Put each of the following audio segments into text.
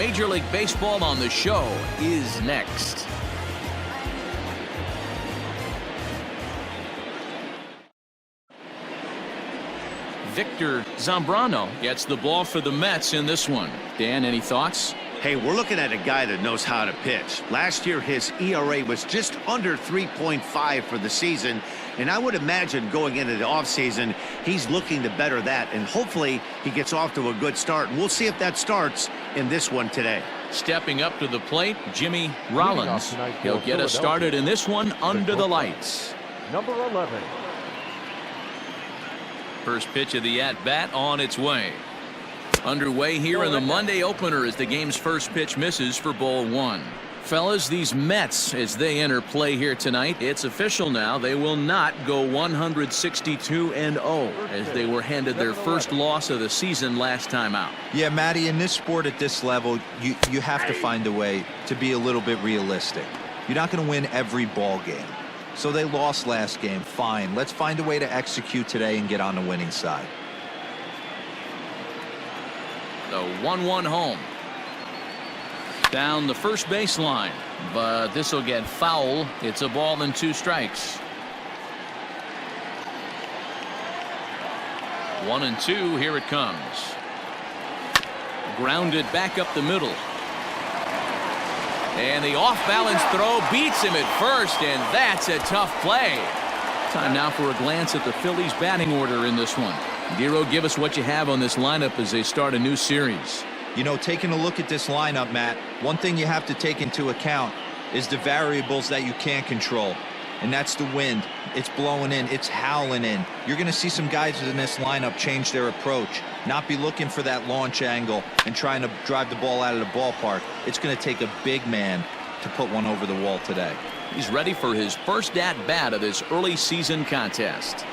Major League Baseball on the show is next. Victor Zambrano gets the ball for the Mets in this one. Dan, any thoughts? Hey, we're looking at a guy that knows how to pitch. Last year, his ERA was just under 3.5 for the season. And I would imagine going into the offseason, he's looking to better that. And hopefully he gets off to a good start. And we'll see if that starts in this one today. Stepping up to the plate, Jimmy Rollins. He'll get us started in this one under the lights. Number 11. First pitch of the at-bat on its way. Underway here in the Monday opener as the game's first pitch misses for ball one. Fellas, these Mets, as they enter play here tonight, it's official now. They will not go 162-0 as they were handed their first loss of the season last time out. Yeah, Matty, in this sport at this level, you have to find a way to be a little bit realistic. You're not going to win every ball game. So they lost last game. Fine. Let's find a way to execute today and get on the winning side. The 1-1 home. Down the first baseline, but this will get foul. It's a ball and 2 strikes. 1-2. Here it comes. Grounded back up the middle. And the off-balance throw beats him at first, and that's a tough play. Time now for a glance at the Phillies batting order in this one. Dero, give us what you have on this lineup as they start a new series. You know, taking a look at this lineup, Matt, one thing you have to take into account is the variables that you can't control. And that's the wind. It's blowing in. It's howling in. You're going to see some guys in this lineup change their approach, not be looking for that launch angle and trying to drive the ball out of the ballpark. It's going to take a big man to put one over the wall today. He's ready for his first at-bat of this early season contest.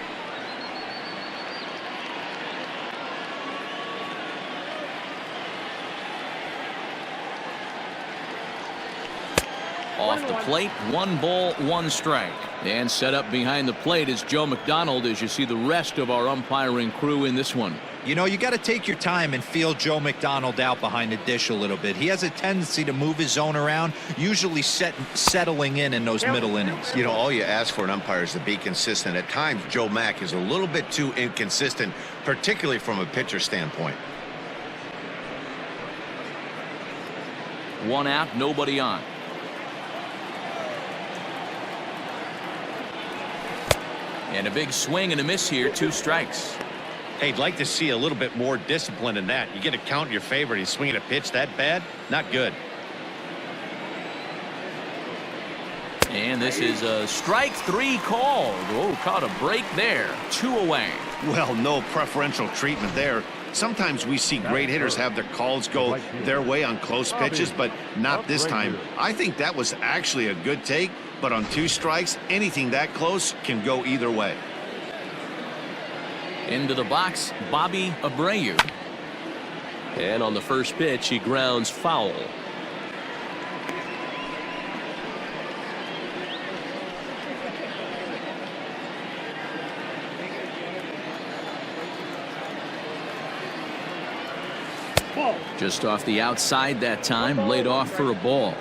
Off the plate, 1 ball, 1 strike. And set up behind the plate is Joe McDonald as you see the rest of our umpiring crew in this one. You know, you got to take your time and feel Joe McDonald out behind the dish a little bit. He has a tendency to move his zone around, usually settling in those middle innings. You know, all you ask for an umpire is to be consistent. At times, Joe Mack is a little bit too inconsistent, particularly from a pitcher standpoint. 1 out, nobody on. And a big swing and a miss here, 2 strikes. Hey, I'd like to see a little bit more discipline in that. You get a count in your favor and he's swinging a pitch that bad? Not good. And this is a strike 3 call. Oh, caught a break there. 2 away. Well, no preferential treatment there. Sometimes we see great hitters have their calls go their way on close pitches, but not this time. I think that was actually a good take, but on 2 strikes, anything that close can go either way. Into the box, Bobby Abreu. And on the first pitch, he grounds foul. Just off the outside that time, laid off for a ball.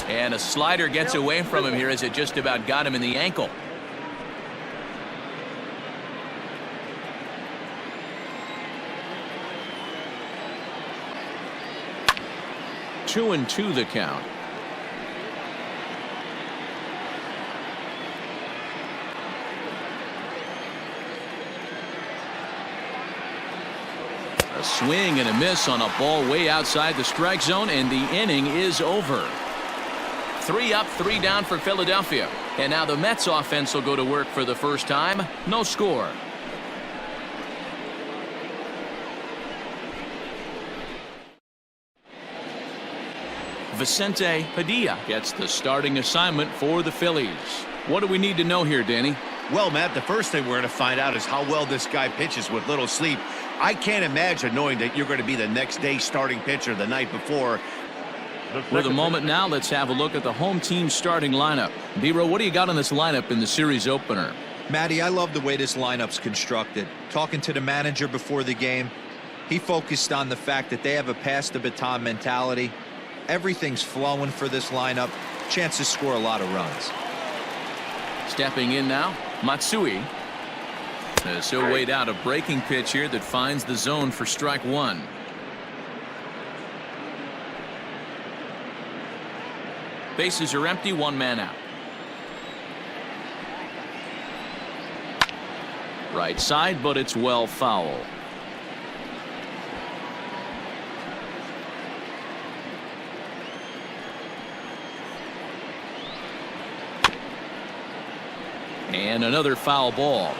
And a slider gets away from him here as it just about got him in the ankle. Two and two the count. A swing and a miss on a ball way outside the strike zone, and the inning is over. 3 up, 3 down for Philadelphia. And now the Mets offense will go to work for the first time. No score. Vincente Padilla gets the starting assignment for the Phillies. What do we need to know here, Danny? Well, Matt, the first thing we're going to find out is how well this guy pitches with little sleep. I can't imagine knowing that you're going to be the next day starting pitcher the night before. With a moment now, let's have a look at the home team starting lineup. Dero, what do you got on this lineup in the series opener? Matty, I love the way this lineup's constructed. Talking to the manager before the game, he focused on the fact that they have a pass the baton mentality. Everything's flowing for this lineup. Chance to score a lot of runs. Stepping in now, Matsui. As he'll wait out a breaking pitch here that finds the zone for strike one. Bases are empty, one man out. Right side, but it's well foul. And another foul ball.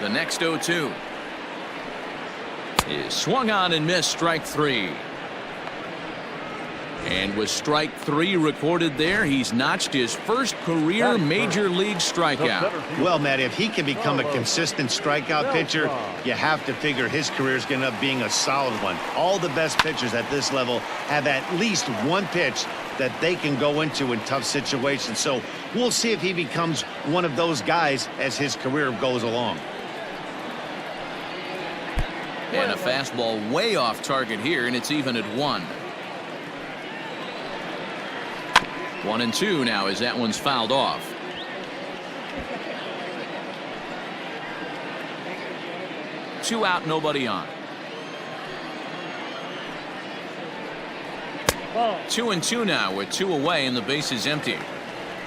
The next 0-2 is swung on and missed, strike three. And with strike three recorded there, he's notched his first career major league strikeout. Well, Matt, if he can become a consistent strikeout pitcher, you have to figure his career is going to end up being a solid one. All the best pitchers at this level have at least one pitch that they can go into in tough situations. So we'll see if he becomes one of those guys as his career goes along. And a fastball way off target here, and it's even at 1. 1-2 now as that one's fouled off. Two out, nobody on. 2-2 now with 2 away and the base is empty.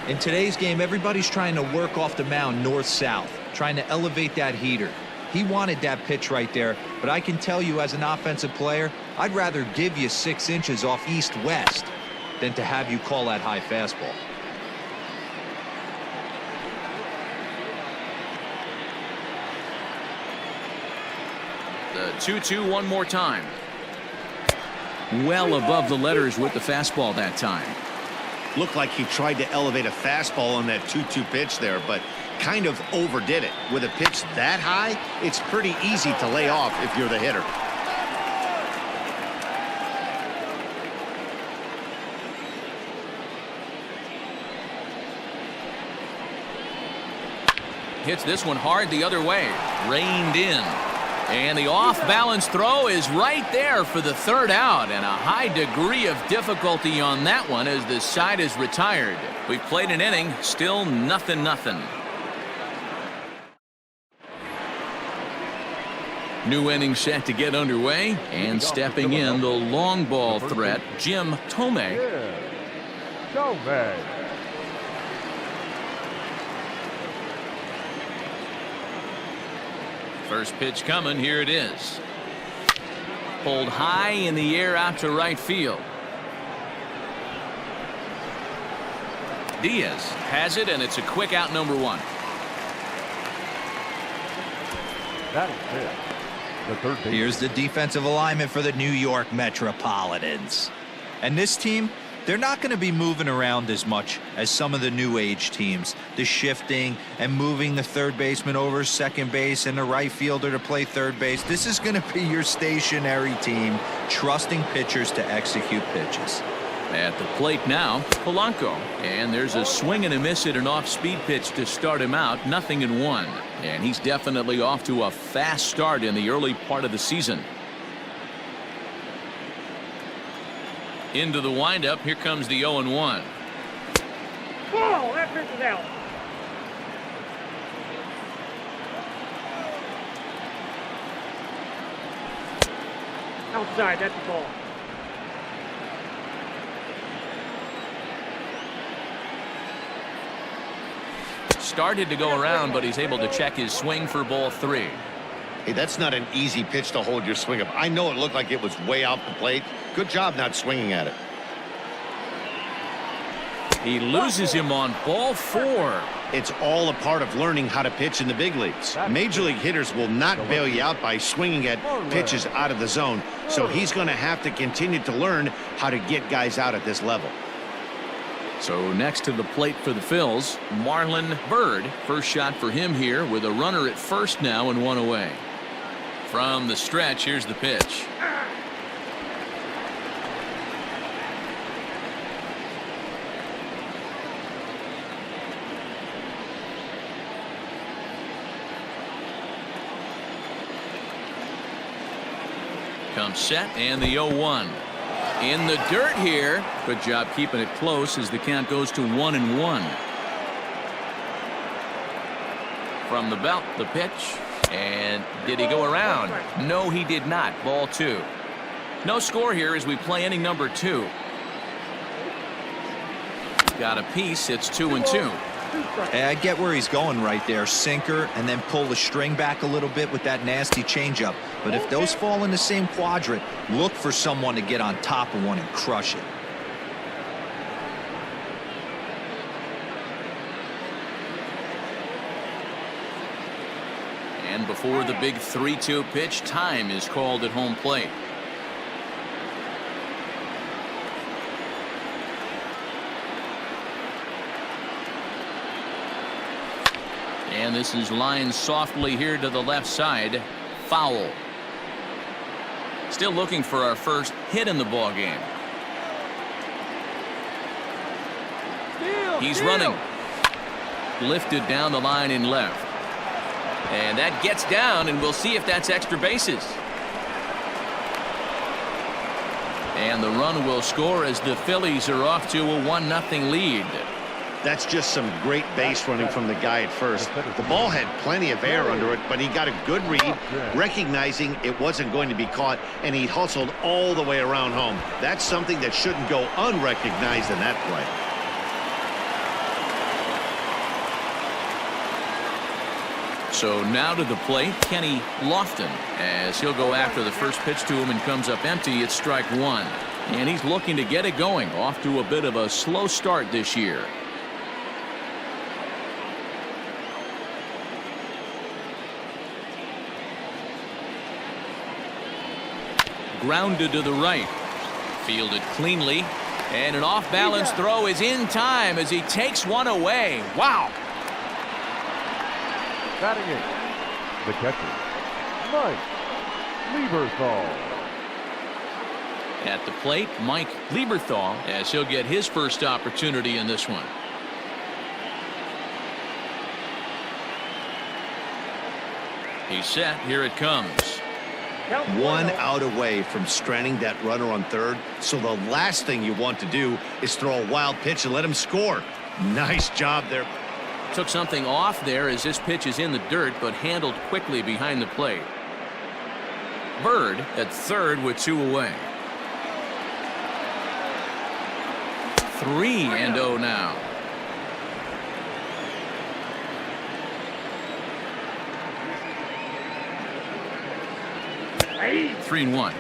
In today's game, everybody's trying to work off the mound north-south, trying to elevate that heater. He wanted that pitch right there, but I can tell you as an offensive player, I'd rather give you 6 inches off east-west than to have you call that high fastball. The 2-2 one more time. Well above the letters with the fastball that time. Looked like he tried to elevate a fastball on that 2-2 pitch there, but kind of overdid it. With a pitch that high, it's pretty easy to lay off if you're the hitter. Hits this one hard the other way. Reined in. And the off-balance throw is right there for the third out, and a high degree of difficulty on that one as the side is retired. We've played an inning, still 0-0. New inning set to get underway, and stepping in the long ball threat, Jim Tomei. First pitch coming, here it is. Pulled high in the air out to right field. Diaz has it, and it's a quick out, number 1. That is it. The third base. Here's the defensive alignment for the New York Metropolitans. And this team, they're not going to be moving around as much as some of the new age teams. The shifting and moving the third baseman over second base and the right fielder to play third base. This is going to be your stationary team, trusting pitchers to execute pitches. At the plate now, Polanco. And there's a swing and a miss at an off-speed pitch to start him out. 0-1. And he's definitely off to a fast start in the early part of the season. Into the windup, here comes the 0-1. Ball, that pitch is out. Outside, that's the ball. Started to go around, but he's able to check his swing for ball 3. Hey, that's not an easy pitch to hold your swing up. I know it looked like it was way off the plate. Good job not swinging at it. He loses him on ball 4. It's all a part of learning how to pitch in the big leagues. Major league hitters will not bail you out by swinging at pitches out of the zone. So he's going to have to continue to learn how to get guys out at this level. So next to the plate for the Phils, Marlon Byrd. First shot for him here with a runner at first now and 1 away. From the stretch, here's the pitch. Comes set and the 0-1. In the dirt here. Good job keeping it close as the count goes to 1-1. From the belt, the pitch. And did he go around? No, he did not. Ball 2. No score here as we play inning number 2. Got a piece. It's 2-2. I get where he's going right there. Sinker and then pull the string back a little bit with that nasty changeup. But if those fall in the same quadrant, look for someone to get on top of one and crush it. And before the big 3-2 pitch, time is called at home plate. And this is lined softly here to the left side. Foul. Still looking for our first hit in the ball game. He's running. Lifted down the line in left. And that gets down, and we'll see if that's extra bases. And the run will score as the Phillies are off to a 1-0 lead. That's just some great base running from the guy at first. The ball had plenty of air under it, but he got a good read, recognizing it wasn't going to be caught, and he hustled all the way around home. That's something that shouldn't go unrecognized in that play. So now to the plate, Kenny Lofton, as he'll go after the first pitch to him and comes up empty. It's strike 1. And he's looking to get it going. Off to a bit of a slow start this year. Grounded to the right. Fielded cleanly. And an off-balance throw is in time as he takes one away. Wow. Batting it, the catcher, Mike Lieberthal. At the plate, Mike Lieberthal, as he'll get his first opportunity in this one. He's set. Here it comes. 1 out away from stranding that runner on third. So the last thing you want to do is throw a wild pitch and let him score. Nice job there. Took something off there as this pitch is in the dirt, but handled quickly behind the plate. Bird at third with 2 away. 3-0 now. Hey. 3-1.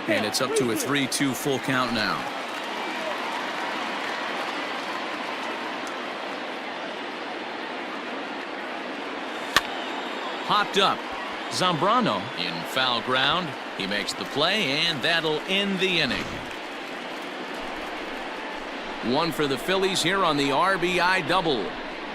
And it's up to a 3-2 full count now. Popped up. Zambrano in foul ground. He makes the play, and that'll end the inning. 1 for the Phillies here on the RBI double.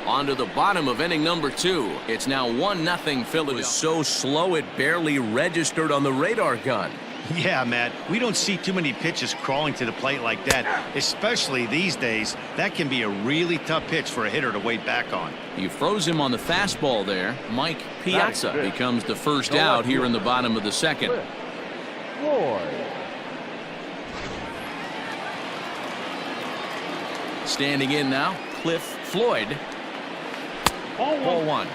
On to the bottom of inning number 2. It's now 1-0 Phillies. It was so slow it barely registered on the radar gun. Yeah, Matt, we don't see too many pitches crawling to the plate like that, especially these days. That can be a really tough pitch for a hitter to wait back on. You froze him on the fastball there. Mike Piazza becomes the first out here in the bottom of the second. Floyd. Standing in now, Cliff Floyd. Ball 1.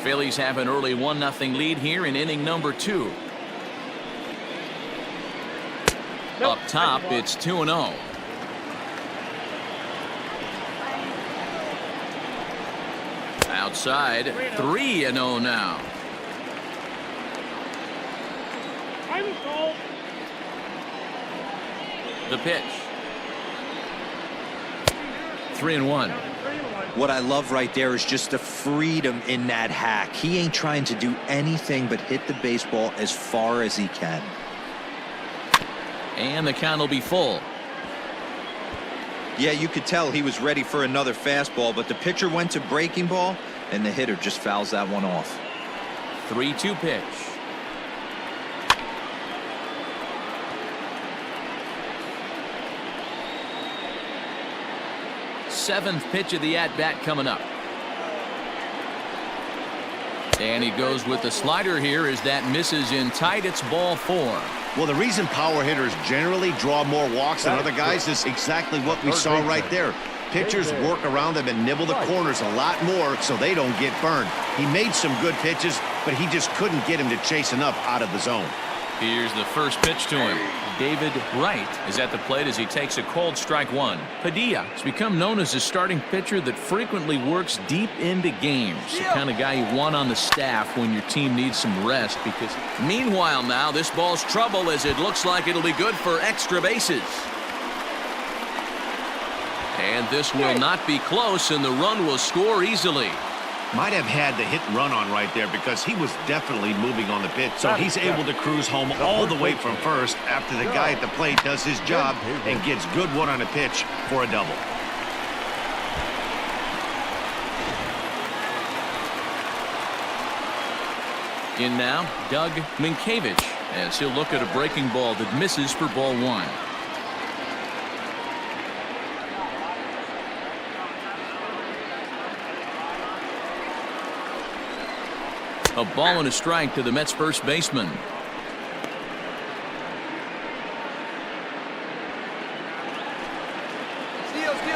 Phillies have an early 1-0 lead here in inning number 2. Up top, it's 2-0. Outside, 3-0 now. The pitch. 3-1. What I love right there is just the freedom in that hack. He ain't trying to do anything but hit the baseball as far as he can. And the count will be full. Yeah, you could tell he was ready for another fastball, but the pitcher went to breaking ball, and the hitter just fouls that one off. 3-2 pitch. Seventh pitch of the at-bat coming up. And he goes with the slider here as that misses in tight. It's ball 4. Well, the reason power hitters generally draw more walks than other guys is exactly what we saw right there. Pitchers work around them and nibble the corners a lot more so they don't get burned. He made some good pitches, but he just couldn't get him to chase enough out of the zone. Here's the first pitch to him. David Wright is at the plate as he takes a cold strike 1. Padilla has become known as a starting pitcher that frequently works deep into games. The kind of guy you want on the staff when your team needs some rest. Because meanwhile now this ball's trouble as it looks like it'll be good for extra bases. And this will not be close, and the run will score easily. Might have had the hit and run on right there because he was definitely moving on the pitch. So he's able to cruise home all the way from first after the guy at the plate does his job and gets good one on a pitch for a double. In now, Doug Minkiewicz, as he'll look at a breaking ball that misses for ball 1. A ball and a strike to the Mets first baseman.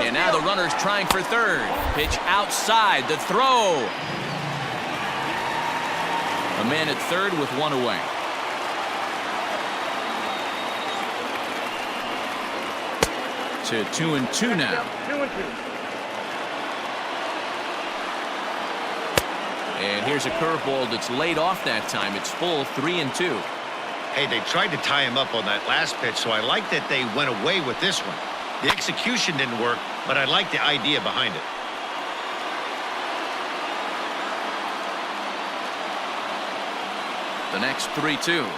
And now the runner's trying for third. Pitch outside. The throw. A man at third with one away. To 2-2 now. 2-2. And here's a curveball that's laid off that time. It's full 3-2. Hey, they tried to tie him up on that last pitch, so I like that they went away with this one. The execution didn't work, but I like the idea behind it. The next 3-2.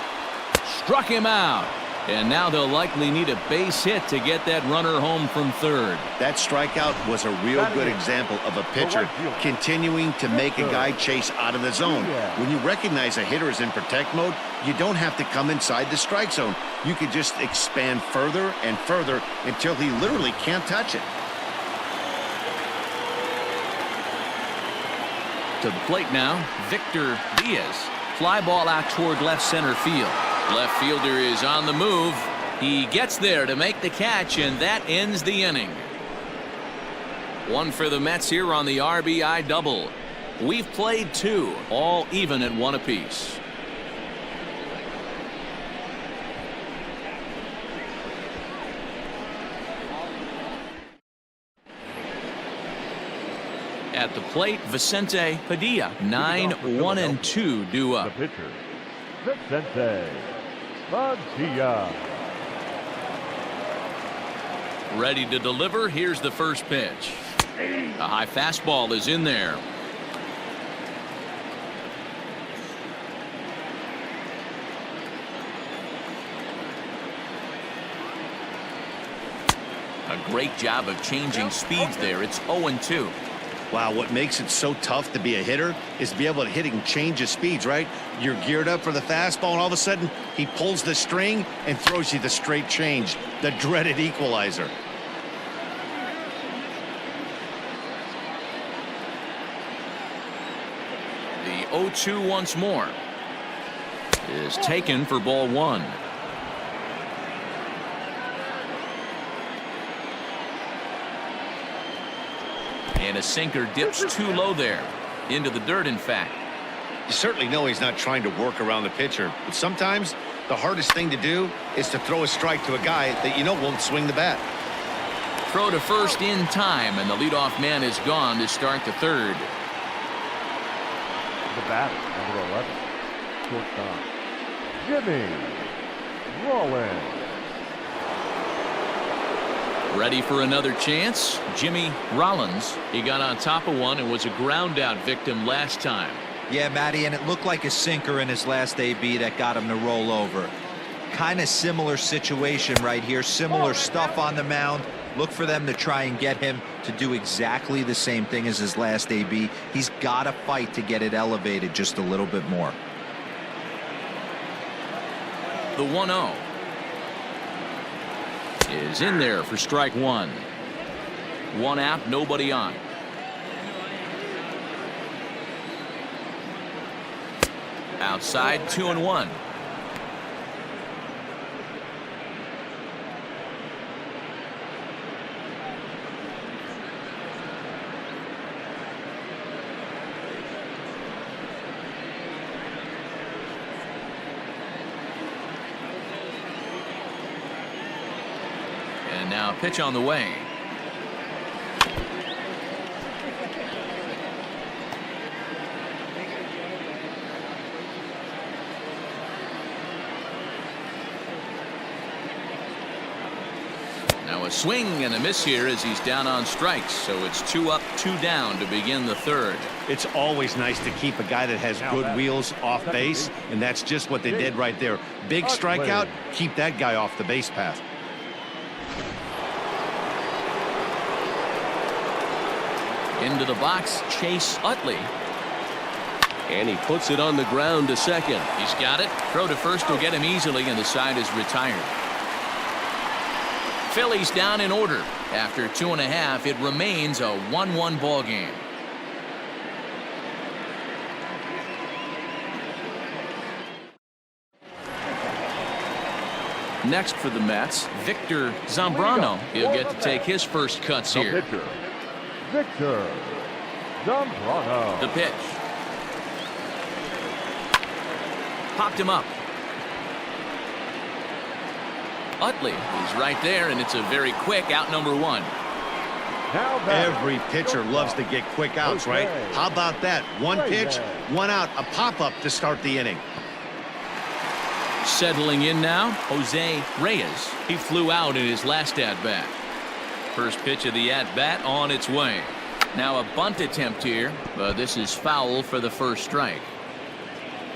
Struck him out. And now they'll likely need a base hit to get that runner home from third. That strikeout was a real good example of a pitcher continuing to make a guy chase out of the zone. When you recognize a hitter is in protect mode, you don't have to come inside the strike zone. You can just expand further and further until he literally can't touch it. To the plate now, Victor Diaz. Fly ball out toward left center field. Left fielder is on the move. He gets there to make the catch, and that ends the inning. One for the Mets here on the RBI double. We've played 2, all even at 1 apiece. At the plate, Vincente Padilla. 9-1-2 due up. The pitcher, Vincente Padilla. Ready to deliver. Here's the first pitch. A high fastball is in there. A great job of changing speeds there. It's 0-2. Wow, what makes it so tough to be a hitter is to be able to hit and change his speeds, right? You're geared up for the fastball, and all of a sudden, he pulls the string and throws you the straight change, the dreaded equalizer. The 0-2 once more is taken for ball 1. And a sinker dips too low there. Into the dirt, in fact. You certainly know he's not trying to work around the pitcher, but sometimes the hardest thing to do is to throw a strike to a guy that you know won't swing the bat. Throw to first in time, and the leadoff man is gone to start the third. The batter, number 11, shortstop, Jimmy Rollins. Ready for another chance. Jimmy Rollins. He got on top of one and was a ground out victim last time. Yeah, Matty, and it looked like a sinker in his last AB that got him to roll over. Kind of similar situation right here. Similar stuff on the mound. Look for them to try and get him to do exactly the same thing as his last AB. He's got to fight to get it elevated just a little bit more. The 1-0 is in there for strike one. One out, nobody on. Outside, 2-1. And now pitch on the way. Now a swing and a miss here as he's down on strikes. So it's 2 up, 2 down to begin the third. It's always nice to keep a guy that has good wheels off base, and that's just what they did right there. Big strikeout, keep that guy off the base path. Into the box, Chase Utley. And he puts it on the ground to second. He's got it. Throw to first will get him easily, and the side is retired. Phillies down in order. After 2.5, it remains a 1-1 ball game. Next for the Mets, Victor Zambrano. He'll get to take his first cuts here. Victor Zambrano. The pitch. Popped him up. Utley is right there, and it's a very quick out, number 1. Every pitcher loves to get quick outs, right? How about that? One pitch, 1 out, a pop-up to start the inning. Settling in now, Jose Reyes. He flew out in his last at-bat. First pitch of the at-bat on its way. Now a bunt attempt here, but this is foul for the first strike.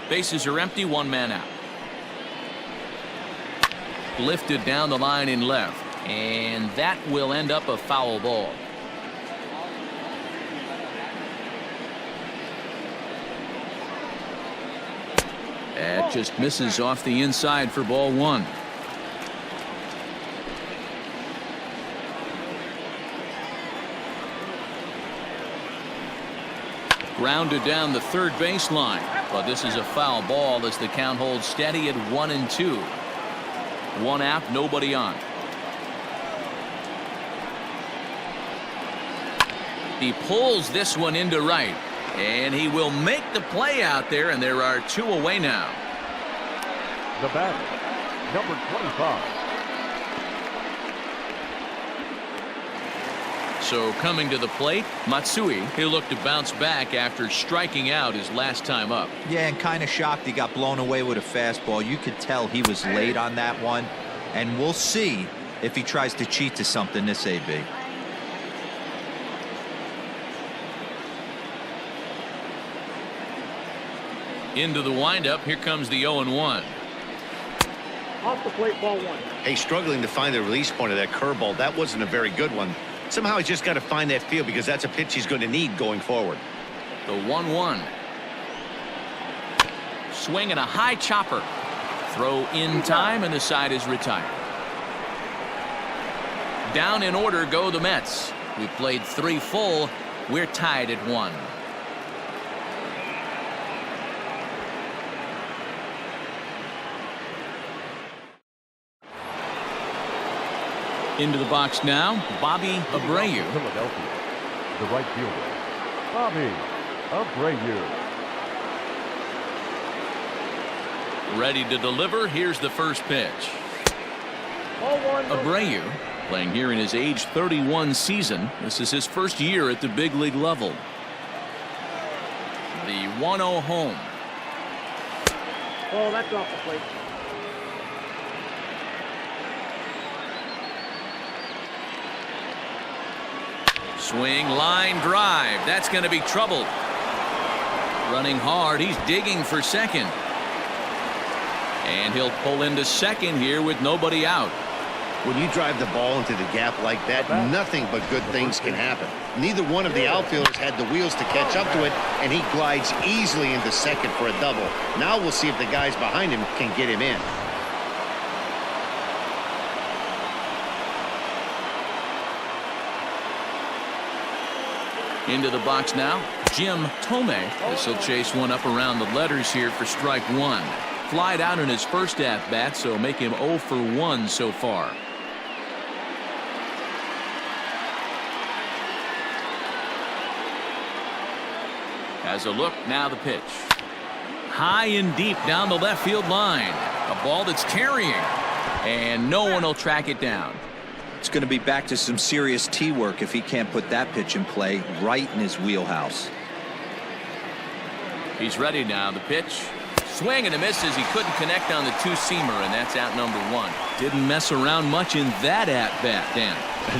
Bases are empty, 1 man out. Lifted down the line in left, and that will end up a foul ball. That just misses off the inside for ball 1. Grounded down the third baseline, but this is a foul ball as the count holds steady at 1-2. 1 out, nobody on. He pulls this one into right, and he will make the play out there, and there are 2 away now. The batter, number 25. So coming to the plate, Matsui. He'll look to bounce back after striking out his last time up. Yeah, and kind of shocked he got blown away with a fastball. You could tell he was late on that one, and we'll see if he tries to cheat to something this AB. Into the windup, here comes the 0-1. Off the plate, ball 1. Hey, struggling to find the release point of that curveball. That wasn't a very good one. Somehow he's just got to find that feel because that's a pitch he's going to need going forward. The 1-1. Swing and a high chopper. Throw in time, and the side is retired. Down in order go the Mets. We played 3 full. We're tied at 1. Into the box now, Bobby Abreu. Philadelphia, the right fielder, Bobby Abreu. Ready to deliver. Here's the first pitch. Ball 1. Abreu playing here in his age 31 season. This is his first year at the big league level. The 1-0 home. Oh, that's off the plate. Swing, line drive. That's going to be trouble. Running hard. He's digging for second. And he'll pull into second here with nobody out. When you drive the ball into the gap like that, nothing but good things can happen. Neither one of the outfielders had the wheels to catch up to it, and he glides easily into second for a double. Now we'll see if the guys behind him can get him in. Into the box now, Jim Thome. This will chase one up around the letters here for strike one. Flied out in his first at-bat, so make him 0 for 1 so far. Has a look, now the pitch. High and deep down the left field line. A ball that's carrying, and no one will track it down. It's going to be back to some serious tee work if he can't put that pitch in play right in his wheelhouse. He's ready now. The pitch. Swing and a miss as he couldn't connect on the two-seamer, and that's out number one. Didn't mess around much in that at-bat, Dan.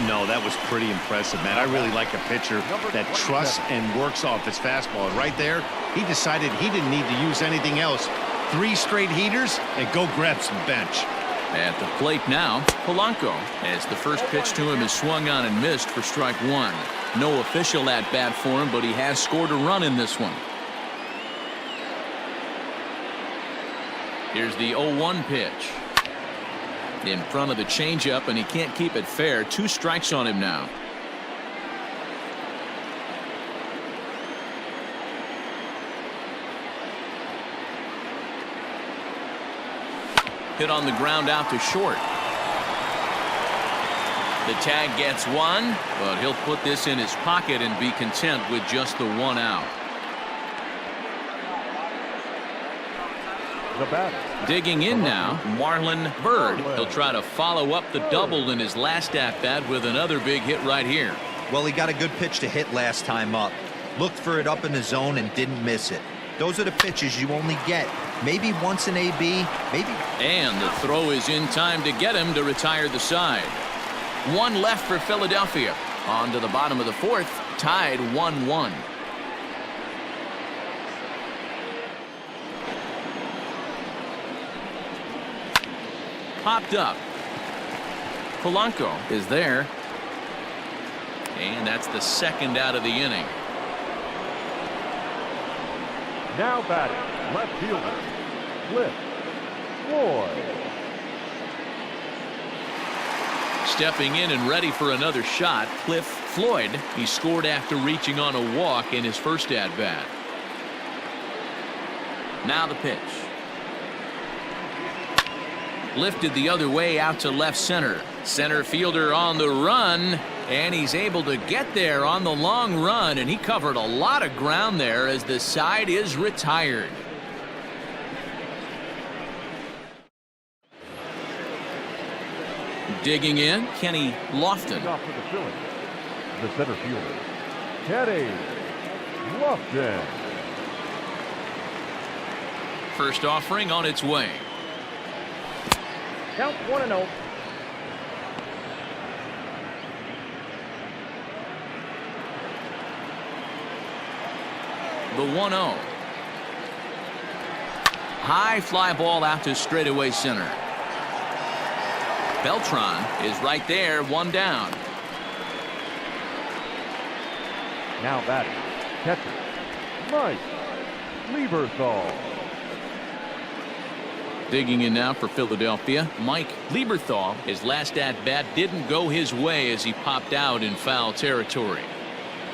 No, that was pretty impressive, man. I really like a pitcher that trusts and works off his fastball. And right there, he decided he didn't need to use anything else. 3 straight heaters and go grab some bench. At the plate now, Polanco, as the first pitch to him is swung on and missed for strike one. No official at-bat for him, but he has scored a run in this one. Here's the 0-1 pitch. In front of the changeup, and he can't keep it fair. 2 strikes on him now. Hit on the ground out to short. The tag gets one, but he'll put this in his pocket and be content with just the 1 out. The batter. Digging in now, Marlon Byrd. He'll try to follow up the double in his last at-bat with another big hit right here. Well, he got a good pitch to hit last time up. Looked for it up in the zone and didn't miss it. Those are the pitches you only get maybe once in AB, maybe. And the throw is in time to get him to retire the side. 1 left for Philadelphia. On to the bottom of the 4th, tied 1-1. Popped up. Polanco is there. And that's the 2nd out of the inning. Now batting, left fielder, Cliff Floyd. Stepping in and ready for another shot, Cliff Floyd. He scored after reaching on a walk in his first at-bat. Now the pitch. Lifted the other way out to left center. Center fielder on the run, and he's able to get there on the long run, and he covered a lot of ground there as the side is retired. Digging in, Kenny Lofton. Off for the Phillies, the center fielder, Kenny Lofton. First offering on its way. Count 1-0. The 1-0. High fly ball out to straightaway center. Beltran is right there, 1 down. Now batting, catcher, Mike Lieberthal. Digging in now for Philadelphia, Mike Lieberthal. His last at-bat didn't go his way as he popped out in foul territory.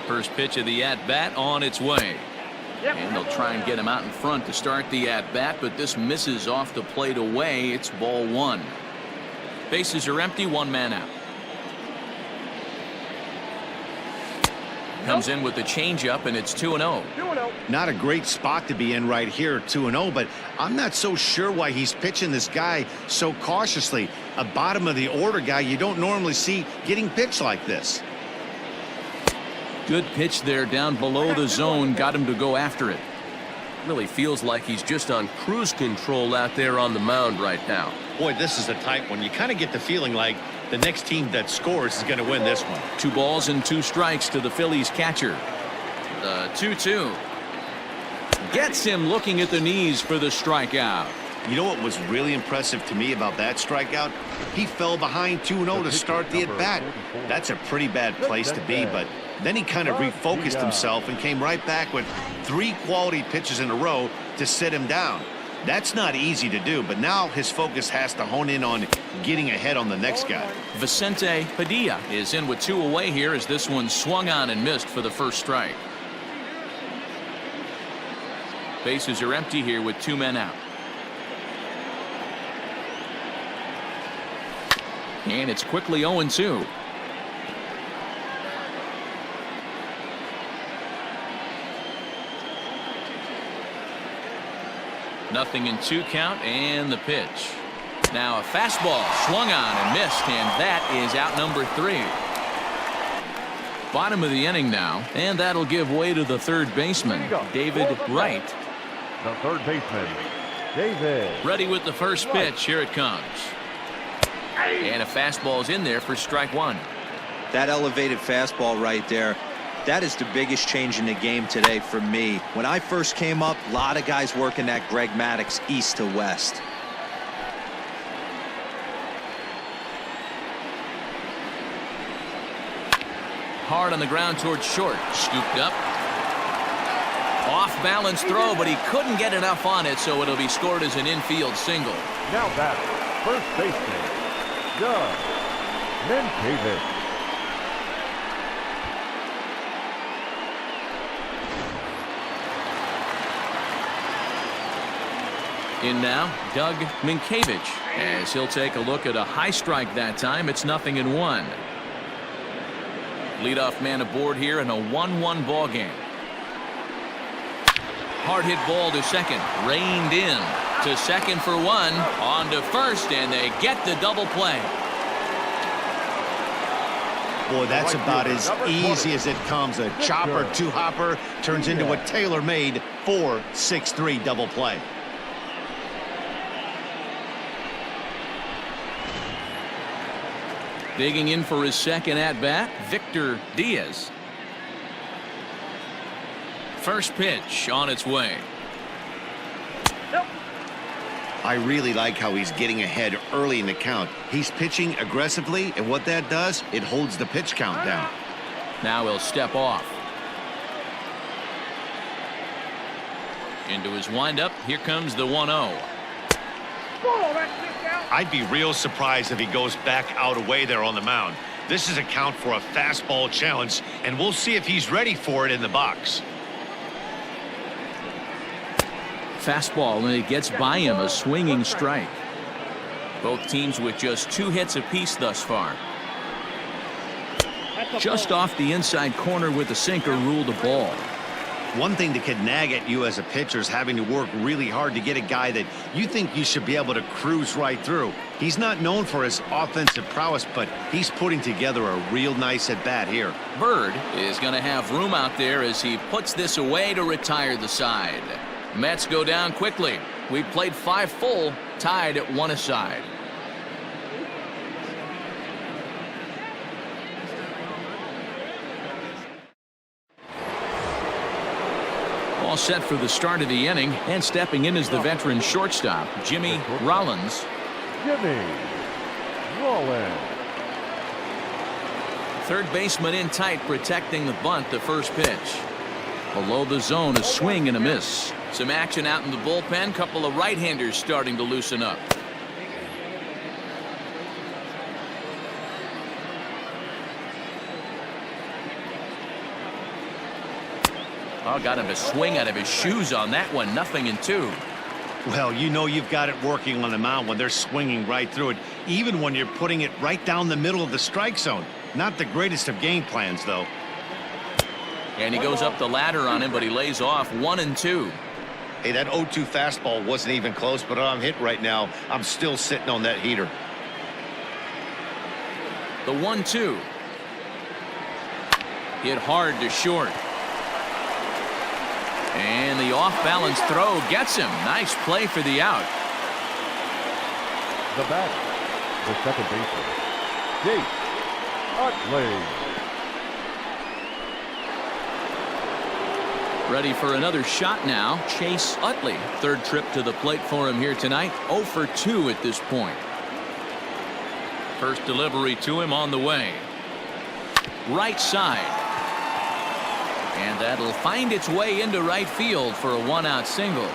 First pitch of the at-bat on its way. And they'll try and get him out in front to start the at-bat, but this misses off the plate away. It's ball 1. Bases are empty, 1 man out. Comes in with the changeup, and it's 2-0. 2-0. Not a great spot to be in right here, 2-0, but I'm not so sure why he's pitching this guy so cautiously. A bottom of the order guy you don't normally see getting pitched like this. Good pitch there down below the zone, got him to go after it. Really feels like he's just on cruise control out there on the mound right now. Boy, this is a tight one. You kind of get the feeling like the next team that scores is going to win this one. 2 balls and 2 strikes to the Phillies catcher. The 2-2. Gets him looking at the knees for the strikeout. You know what was really impressive to me about that strikeout? He fell behind 2-0 to start the at-bat. That's a pretty bad place to be, but then he kind of refocused himself and came right back with 3 quality pitches in a row to sit him down. That's not easy to do, but now his focus has to hone in on getting ahead on the next guy. Vincente Padilla is in with 2 away here as this one swung on and missed for the first strike. Bases are empty here with 2 men out. And it's quickly 0-2. Nothing in 2 count, and the pitch. Now a fastball swung on and missed, and that is out number 3. Bottom of the inning now, and that'll give way to the third baseman, David Wright. The third baseman, David. Ready with the first pitch. Here it comes. And a fastball's in there for strike 1. That elevated fastball right there, that is the biggest change in the game today for me. When I first came up, a lot of guys working that Greg Maddux east to west. Hard on the ground towards short. Scooped up. Off balance throw, but he couldn't get enough on it, so it'll be scored as an infield single. Now batter, first baseman, Doug Mientkiewicz. In now, Doug Mientkiewicz, as he'll take a look at a high strike that time. It's 0-1. Leadoff man aboard here in a 1-1 ball game. Hard hit ball to second, reined in to second for 1, on to first, and they get the double play. Boy, that's about as easy as it comes. A chopper 2-hopper turns into a tailor-made 4-6-3 double play. Digging in for his second at-bat, Victor Diaz. First pitch on its way. I really like how he's getting ahead early in the count. He's pitching aggressively, and what that does, it holds the pitch count down. Now he'll step off. Into his windup, here comes the 1-0. I'd be real surprised if he goes back out away there on the mound. This is a count for a fastball challenge, and we'll see if he's ready for it in the box. Fastball, and it gets by him, a swinging strike. Both teams with just 2 hits apiece thus far. Just off the inside corner with the sinker ruled a ball. One thing that could nag at you as a pitcher is having to work really hard to get a guy that you think you should be able to cruise right through. He's not known for his offensive prowess, but he's putting together a real nice at-bat here. Bird is going to have room out there as he puts this away to retire the side. Mets go down quickly. We played 5 full, tied at 1 aside. All set for the start of the inning, and stepping in is the veteran shortstop, Jimmy Rollins. Jimmy Rollins. Third baseman in tight, protecting the bunt, the first pitch. Below the zone, a swing and a miss. Some action out in the bullpen. Couple of right-handers starting to loosen up. Oh, got him to swing out of his shoes on that one. 0-2. Well, you know you've got it working on the mound when they're swinging right through it, even when you're putting it right down the middle of the strike zone. Not the greatest of game plans, though. And he goes up the ladder on him, but he lays off. 1-2. Hey, that 0-2 fastball wasn't even close, but I'm hit right now. I'm still sitting on that heater. The 1-2. Hit hard to short. And the off-balance throw gets him. Nice play for the out. The batter, the second baseman, Jake Utley. Ready for another shot now. Chase Utley. Third trip to the plate for him here tonight. 0 for 2 at this point. First delivery to him on the way. Right side. And that'll find its way into right field for a 1-out single.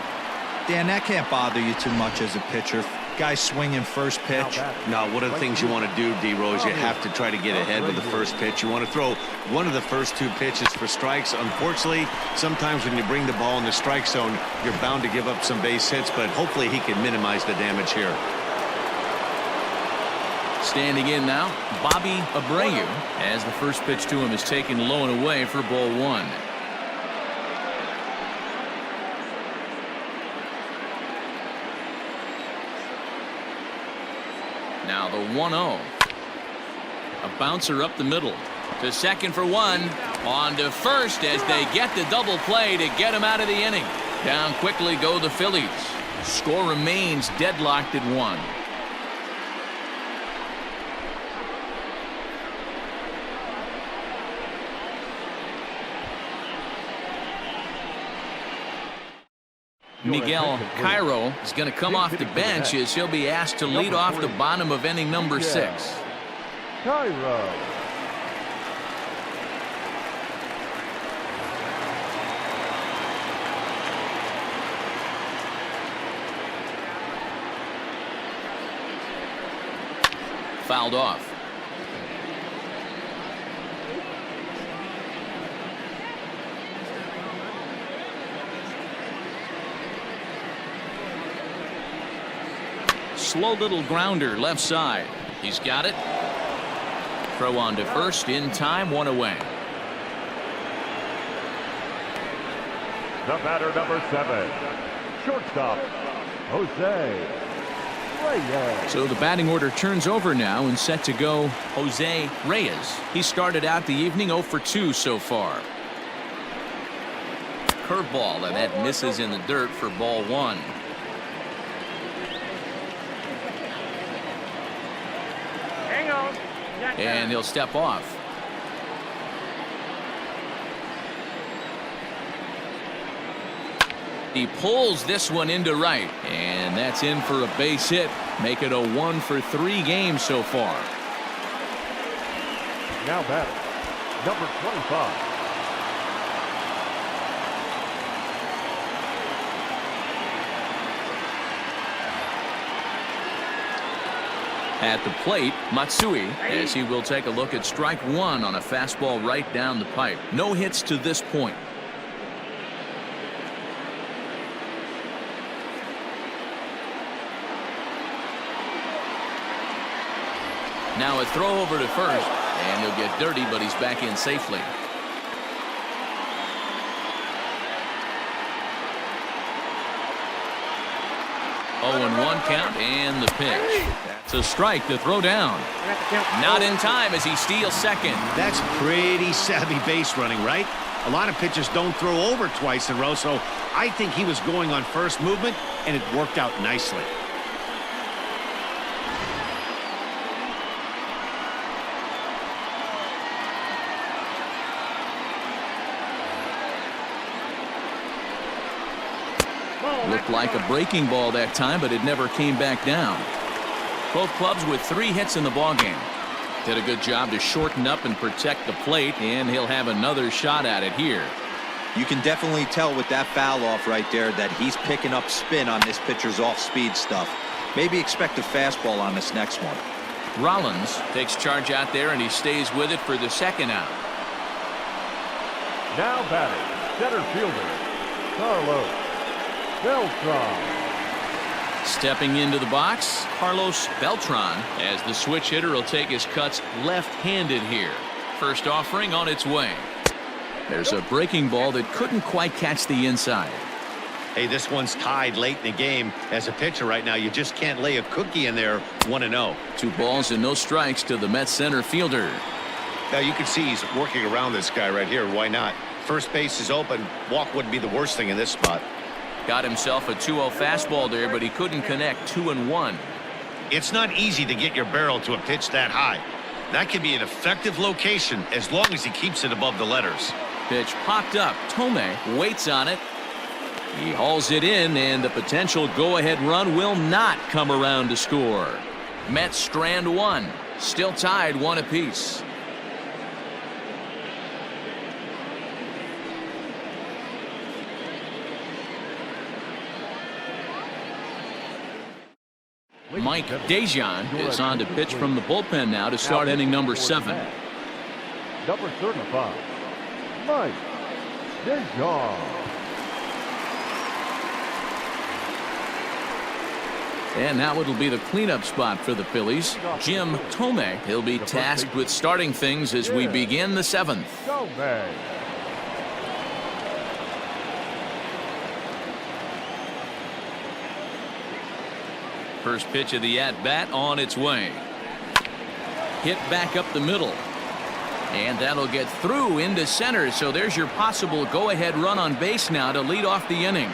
Dan, that can't bother you too much as a pitcher. Guy swinging first pitch. No, one of the things you want to do, D-Rose, you have to try to get ahead with the first pitch. You want to throw one of the first 2 pitches for strikes. Unfortunately, sometimes when you bring the ball in the strike zone, you're bound to give up some base hits, but hopefully he can minimize the damage here. Standing in now, Bobby Abreu, as the first pitch to him is taken low and away for ball 1. Now the 1-0. A bouncer up the middle. To second for 1. On to first as they get the double play to get him out of the inning. Down quickly go the Phillies. Score remains deadlocked at 1. Miguel Cairo is going to come off the bench as he'll be asked to lead off the bottom of inning number 6. Cairo. Fouled off. Slow little grounder left side. He's got it. Throw on to first in time, 1 away. The batter, number 7, shortstop, Jose Reyes. So the batting order turns over now and set to go Jose Reyes. He started out the evening 0 for 2 so far. Curveball, and that misses in the dirt for ball 1. And he'll step off. He pulls this one into right, and that's in for a base hit. Make it a 1 for 3 game so far. Now batter, number 25. At the plate, Matsui, as he will take a look at strike 1 on a fastball right down the pipe. No hits to this point. Now a throw over to first, and he'll get dirty, but he's back in safely. Oh, and 1 count, and the pitch. That's a strike to throw down. Not in time as he steals second. That's pretty savvy base running, right? A lot of pitchers don't throw over twice in a row, so I think he was going on first movement, and it worked out nicely. Looked like a breaking ball that time, but it never came back down. Both clubs with 3 hits in the ballgame. Did a good job to shorten up and protect the plate, and he'll have another shot at it here. You can definitely tell with that foul off right there that he's picking up spin on this pitcher's off-speed stuff. Maybe expect a fastball on this next one. Rollins takes charge out there, and he stays with it for the 2nd out. Now batting, center fielder, Carlos Beltran. Stepping into the box, Carlos Beltran, as the switch hitter will take his cuts left-handed here. First offering on its way. There's a breaking ball that couldn't quite catch the inside. Hey, this one's tied late in the game. As a pitcher right now, you just can't lay a cookie in there. 1-0. 2 balls and no strikes to the Mets center fielder. Now you can see he's working around this guy right here. Why not? First base is open. Walk wouldn't be the worst thing in this spot. Got himself a 2-0 fastball there, but he couldn't connect. 2-1. It's not easy to get your barrel to a pitch that high. That can be an effective location as long as he keeps it above the letters. Pitch popped up. Tomei waits on it. He hauls it in, and the potential go-ahead run will not come around to score. Mets strand one. Still tied 1 apiece. Mike Dejan is on to pitch from the bullpen now to start inning number 7. Number 35, Mike Dejan. And now it'll be the cleanup spot for the Phillies. Jim Tomei. He'll be tasked with starting things as we begin the 7th. Tomei. First pitch of the at-bat on its way. Hit back up the middle. And that'll get through into center. So there's your possible go-ahead run on base now to lead off the inning.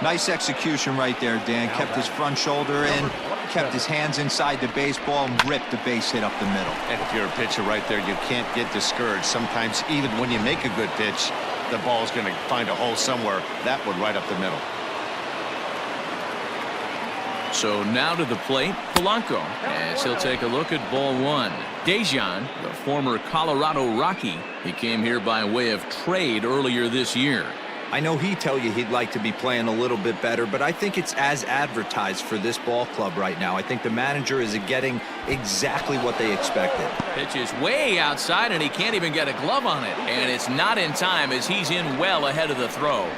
Nice execution right there, Dan. Kept his front shoulder in, kept his hands inside the baseball, and ripped the base hit up the middle. And if you're a pitcher right there, you can't get discouraged. Sometimes even when you make a good pitch, the ball's going to find a hole somewhere. That one right up the middle. So now to the plate, Polanco, as he'll take a look at ball 1. Dejan, the former Colorado Rocky, he came here by way of trade earlier this year. I know he'd tell you he'd like to be playing a little bit better, but I think it's as advertised for this ball club right now. I think the manager is getting exactly what they expected. Pitch is way outside, and he can't even get a glove on it. And it's not in time as he's in well ahead of the throw.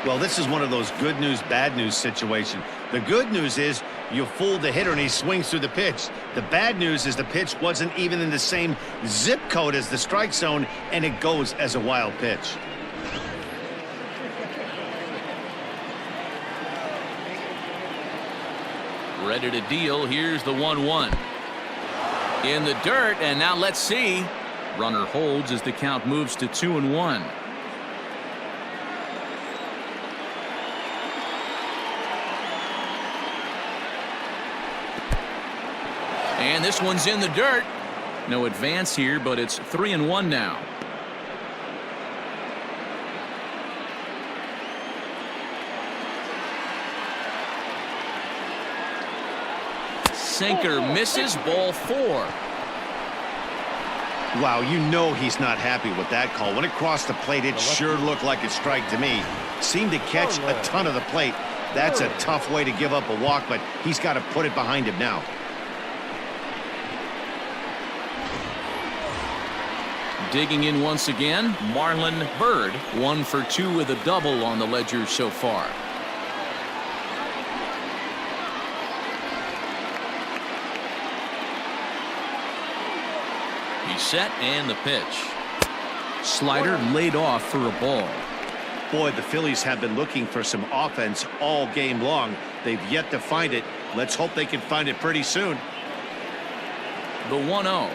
Well, this is one of those good news, bad news situations. The good news is you fooled the hitter and he swings through the pitch. The bad news is the pitch wasn't even in the same zip code as the strike zone, and it goes as a wild pitch. Ready to deal. Here's the 1-1. In the dirt, and now let's see. Runner holds as the count moves to 2-1. And this one's in the dirt. No advance here, but it's 3-1 now. Sinker misses, ball 4. Wow, you know he's not happy with that call. When it crossed the plate, it sure looked like a strike to me. Seemed to catch a ton of the plate. That's a tough way to give up a walk, but he's got to put it behind him now. Digging in once again, Marlon Byrd, 1 for 2 with a double on the ledger so far. He's set, and the pitch. Slider laid off for a ball. Boy, the Phillies have been looking for some offense all game long. They've yet to find it. Let's hope they can find it pretty soon. The 1-0.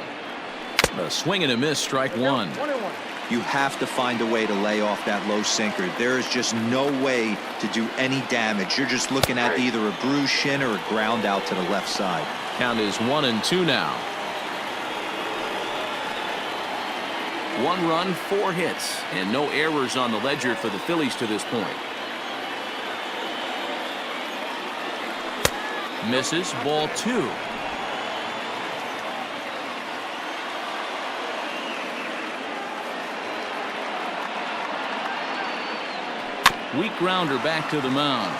A swing and a miss, strike 1. You have to find a way to lay off that low sinker. There is just no way to do any damage. You're just looking at either a bruised shin or a ground out to the left side. Count is 1-2 now. 1 run, 4 hits, and no errors on the ledger for the Phillies to this point. Misses, ball 2. Weak grounder back to the mound.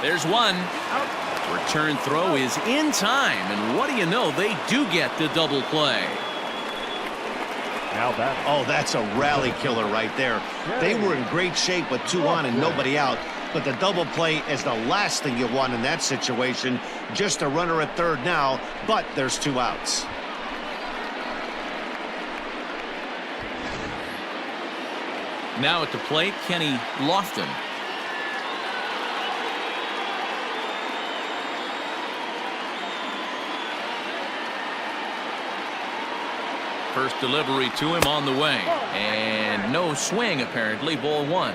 There's one. Return throw is in time, and what do you know, they do get the double play. Now that. Oh, that's a rally killer right there. They were in great shape with 2 on and nobody out, but the double play is the last thing you want in that situation. Just a runner at third now, but there's 2 outs. Now at the plate, Kenny Lofton. First delivery to him on the way, and no swing apparently, ball 1.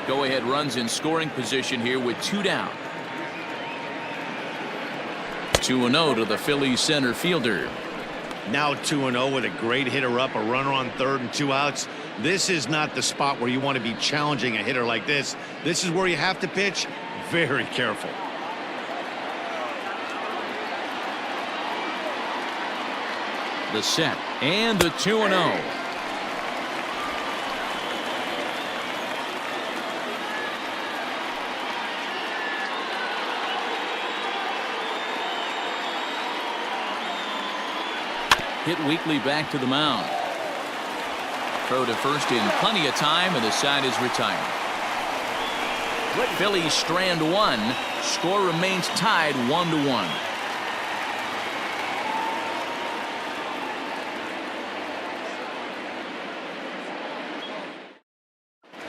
Go ahead runs in scoring position here with 2 down. 2-0 to the Phillies center fielder. Now 2-0 with a great hitter up, a runner on third and 2 outs. This is not the spot where you want to be challenging a hitter like this. This is where you have to pitch very careful. The set and the 2-0. Hit weakly back to the mound. Throw to first in plenty of time, and the side is retired. Phillies strand one. Score remains tied 1-1.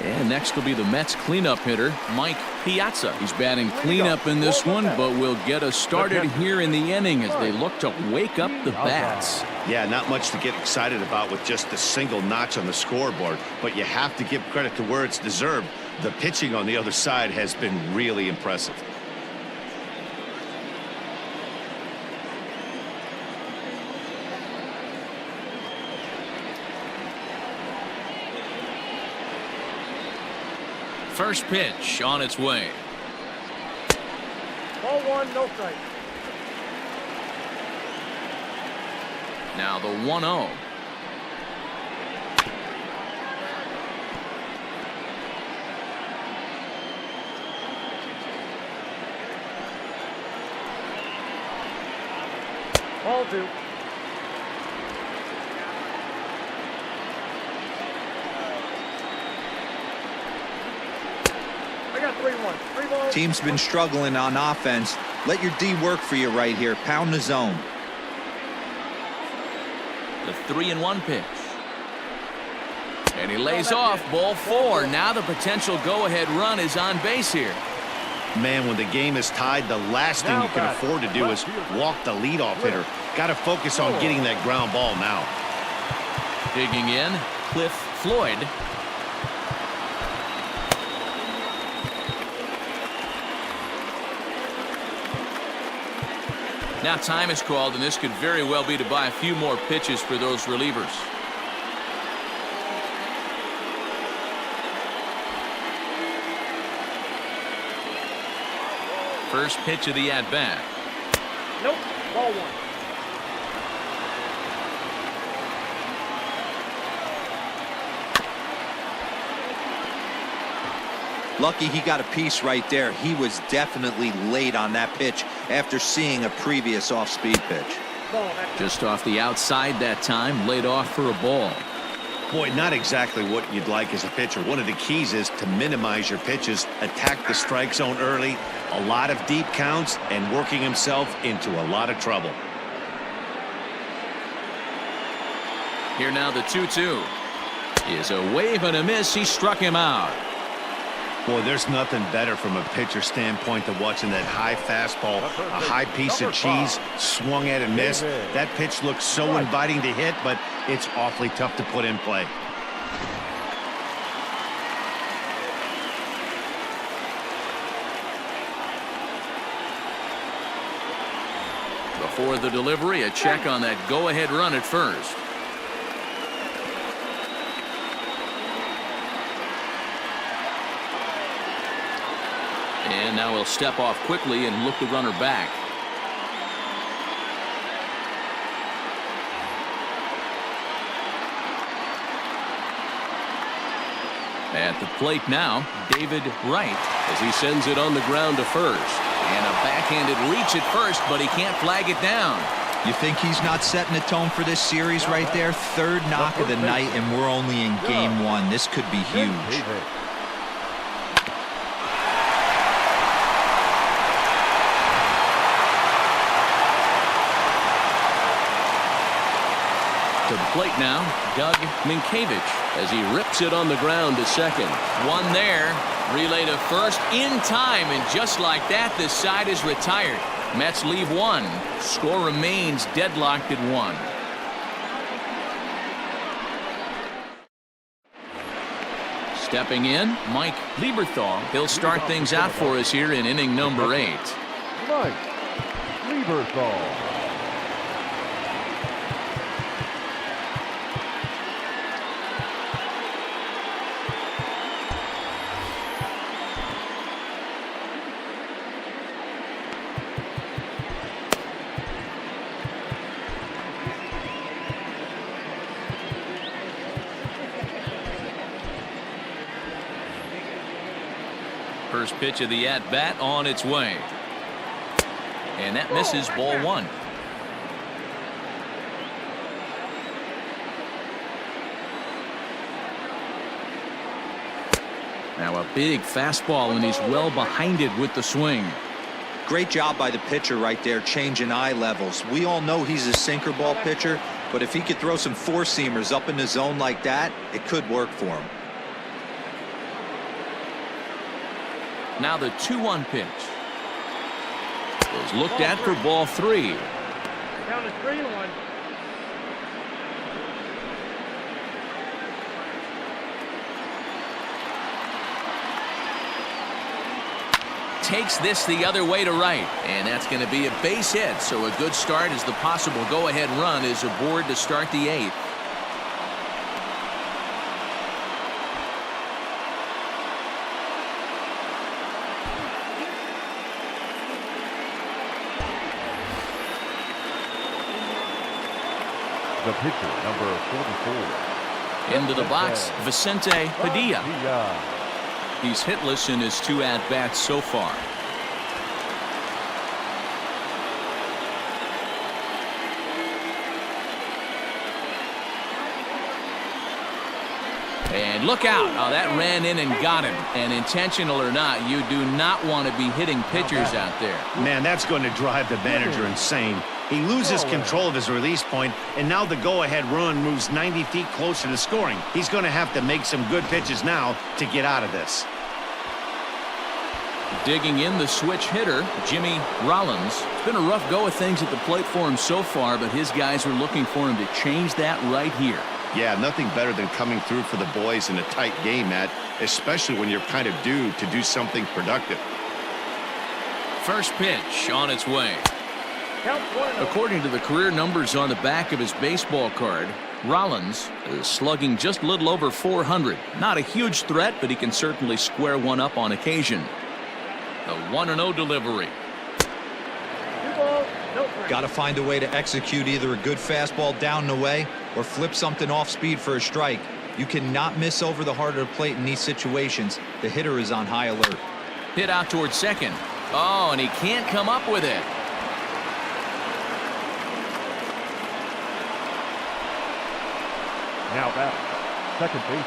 And next will be the Mets cleanup hitter, Mike Piazza. He's batting cleanup in this one, but will get us started here in the inning as they look to wake up the bats. Yeah, not much to get excited about with just a single notch on the scoreboard, but you have to give credit to where it's deserved. The pitching on the other side has been really impressive. First pitch on its way. Ball one, no strike. Now the 1-0. Ball two. I got 3-1. 3 balls. Team's been struggling on offense. Let your D work for you right here. Pound the zone. The 3-1 pitch. And he lays off. Ball 4. Now the potential go-ahead run is on base here. Man, when the game is tied, the last thing you can afford to do is walk the leadoff hitter. Got to focus on getting that ground ball now. Digging in, Cliff Floyd. Now time is called, and this could very well be to buy a few more pitches for those relievers. First pitch of the at-bat. Nope. Ball one. Lucky he got a piece right there. He was definitely late on that pitch after seeing a previous off-speed pitch. Just off the outside that time, laid off for a ball. Boy, not exactly what you'd like as a pitcher. One of the keys is to minimize your pitches, attack the strike zone early, a lot of deep counts, and working himself into a lot of trouble. Here now the 2-2. Is a wave and a miss. He struck him out. Boy, there's nothing better from a pitcher standpoint than watching that high fastball, a high piece of cheese, swung at and missed. That pitch looks so inviting to hit, but it's awfully tough to put in play. Before the delivery, a check on that go-ahead run at first. And now he'll step off quickly and look the runner back. At the plate now, David Wright, as he sends it on the ground to first. And a backhanded reach at first, but he can't flag it down. You think he's not setting the tone for this series right there? Third knock of the night, and we're only in game one. This could be huge. To the plate now, Doug Minkiewicz, as he rips it on the ground to second. One there, relay to first in time, and just like that, this side is retired. Mets leave one. Score remains deadlocked at 1. Stepping in, Mike Lieberthal. He'll start things out for us here in inning number 8. Mike Lieberthal. First pitch of the at-bat on its way. And that misses, ball one. Now a big fastball, and he's well behind it with the swing. Great job by the pitcher right there, changing eye levels. We all know he's a sinker ball pitcher, but if he could throw some four-seamers up in the zone like that, it could work for him. Now the 2-1 pitch is looked at for ball three. Count is 3-1. Takes this the other way to right, and that's going to be a base hit. So a good start as the possible go-ahead run is aboard to start the 8th. The pitcher, number 44. Into the box, Vincente Padilla. He's hitless in his 2 at-bats so far. And look out. Oh, that ran in and got him. And intentional or not, you do not want to be hitting pitchers out there. Man, that's going to drive the manager insane. He loses control of his release point, and now the go-ahead run moves 90 feet closer to scoring. He's going to have to make some good pitches now to get out of this. Digging in the switch hitter, Jimmy Rollins. It's been a rough go of things at the plate for him so far, but his guys are looking for him to change that right here. Yeah, nothing better than coming through for the boys in a tight game, Matt, especially when you're kind of due to do something productive. First pitch on its way. Count 1-0. According to the career numbers on the back of his baseball card, Rollins is slugging just a little over 400. Not a huge threat, but he can certainly square one up on occasion. The 1-0 delivery. 2 balls, no strikes. Got to find a way to execute either a good fastball down the way or flip something off speed for a strike. You cannot miss over the heart of the plate in these situations. The hitter is on high alert. Hit out towards second. Oh, and he can't come up with it. Now back, second baseman,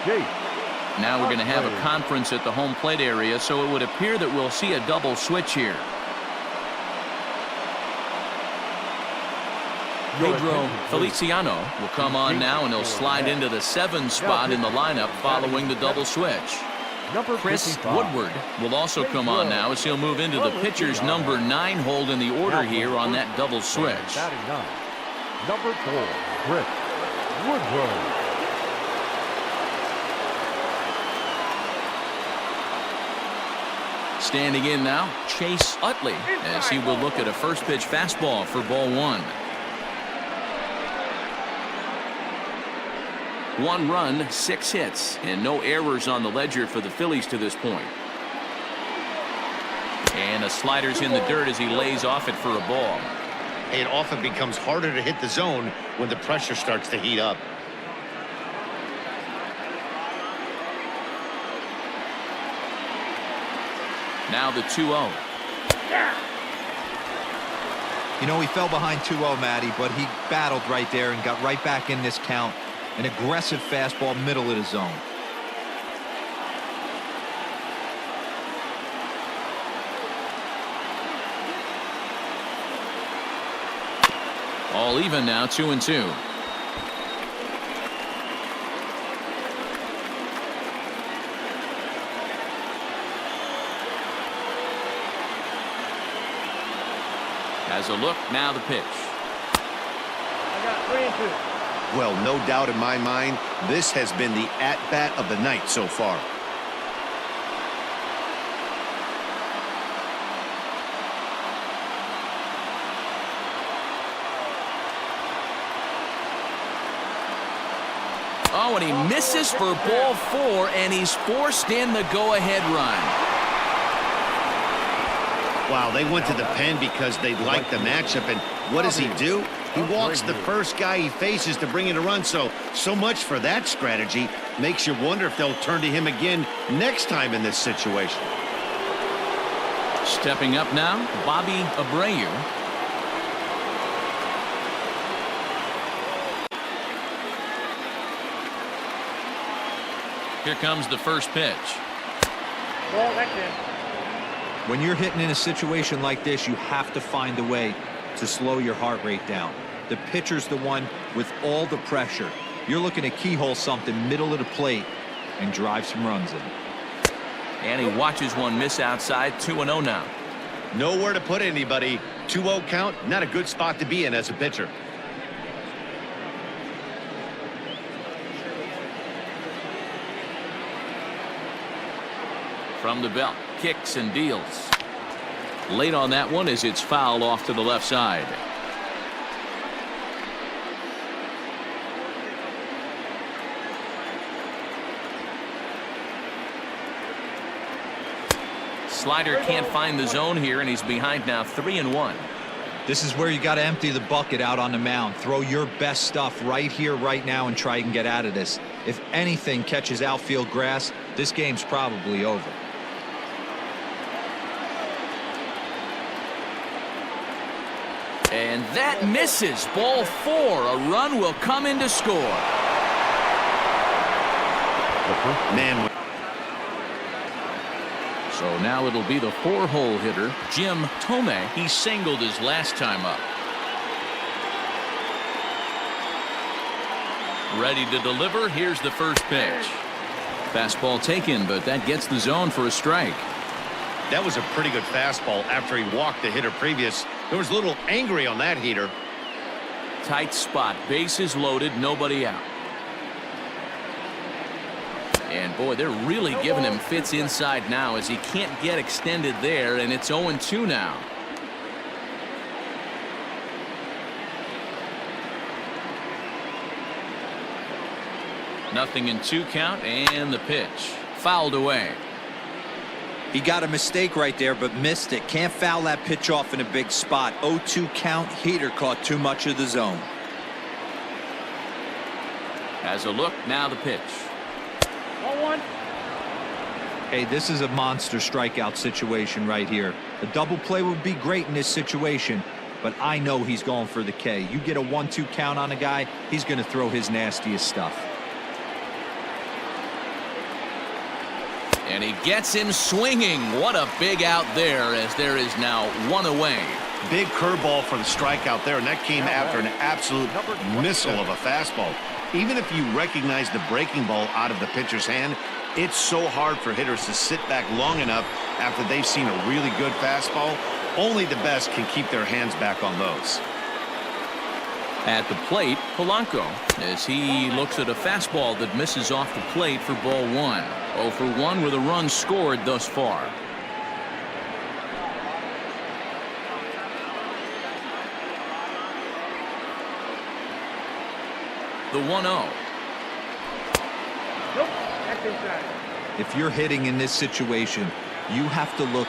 Jake. Now we're going to have a conference at the home plate area, so it would appear that we'll see a double switch here. Pedro Feliciano will come on now, and he'll slide into the 7 spot in the lineup following the double switch. Chris Woodward will also come on now as he'll move into the pitcher's number 9 hold in the order here on that double switch. Number 4, Chris Woodward. Standing in now, Chase Utley, as he will look at a first pitch fastball for ball 1. 1 run, 6 hits, and no errors on the ledger for the Phillies to this point. And a slider's in the dirt as he lays off it for a ball. It often becomes harder to hit the zone when the pressure starts to heat up. Now the 2-0. You know, he fell behind 2-0, Matty, but he battled right there and got right back in this count. An aggressive fastball middle of the zone. All even now, 2-2. Has a look, now the pitch. I got 3-2. Well, no doubt in my mind, this has been the at-bat of the night so far. Oh, and he misses for ball 4, and he's forced in the go-ahead run. Wow, they went to the pen because they liked the matchup, and what does he do? He walks the first guy he faces to bring in a run. So much for that strategy. Makes you wonder if they'll turn to him again next time in this situation. Stepping up now, Bobby Abreu. Here comes the first pitch. Ball, that's in. When you're hitting in a situation like this, you have to find a way to slow your heart rate down. The pitcher's the one with all the pressure. You're looking to keyhole something middle of the plate and drive some runs in. And he watches one miss outside. 2-0 now. Nowhere to put anybody. 2-0 count. Not a good spot to be in as a pitcher. From the belt, kicks and deals. Late on that one as it's fouled off to the left side. Slider can't find the zone here, and he's behind now 3-1. This is where you got to empty the bucket out on the mound. Throw your best stuff right here, right now, and try and get out of this. If anything catches outfield grass, this game's probably over. And that misses. Ball 4. A run will come in to score. Man. So now it'll be the 4-hole hitter, Jim Tomei. He singled his last time up. Ready to deliver. Here's the first pitch. Fastball taken, but that gets the zone for a strike. That was a pretty good fastball after he walked the hitter previous. There was a little angry on that heater. Tight spot. Bases loaded. Nobody out. And boy, they're really giving him fits inside now as he can't get extended there, and it's 0-2 now. Nothing in 2 count, and the pitch fouled away. He got a mistake right there, but missed it. Can't foul that pitch off in a big spot. 0-2 count. Heater caught too much of the zone. Has a look. Now the pitch. 1-1. Hey, this is a monster strikeout situation right here. A double play would be great in this situation, but I know he's going for the K. You get a 1-2 count on a guy, he's going to throw his nastiest stuff. And he gets him swinging. What a big out there, as there is now 1 away. Big curveball for the strikeout there, and that came after an absolute missile of a fastball. Even if you recognize the breaking ball out of the pitcher's hand, it's so hard for hitters to sit back long enough after they've seen a really good fastball. Only the best can keep their hands back on those. At the plate, Polanco, as he looks at a fastball that misses off the plate for ball 1. 0 for 1 with a run scored thus far. The 1-0. Nope. That's inside. If you're hitting in this situation, you have to look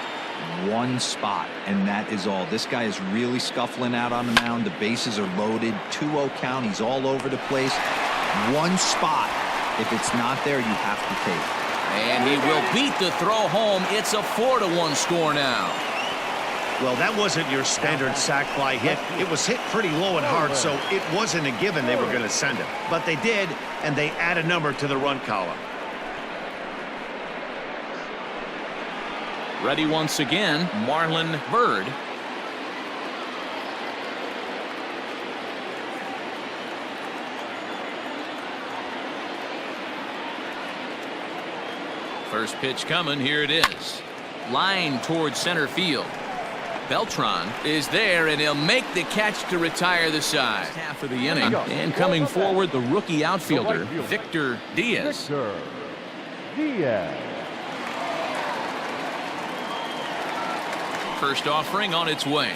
one spot, and that is all. This guy is really scuffling out on the mound. The bases are loaded. 2-0 count. He's all over the place. One spot. If it's not there, you have to take. And he will beat the throw home. It's a 4-1 score now. Well, that wasn't your standard sac fly hit. It was hit pretty low and hard, so it wasn't a given they were going to send it. But they did, and they add a number to the run column. Ready once again, Marlon Byrd. First pitch coming. Here it is. Line towards center field. Beltran is there, and he'll make the catch to retire the side. Half of the inning. And coming forward, the rookie outfielder, Victor Diaz. Victor Diaz. First offering on its way.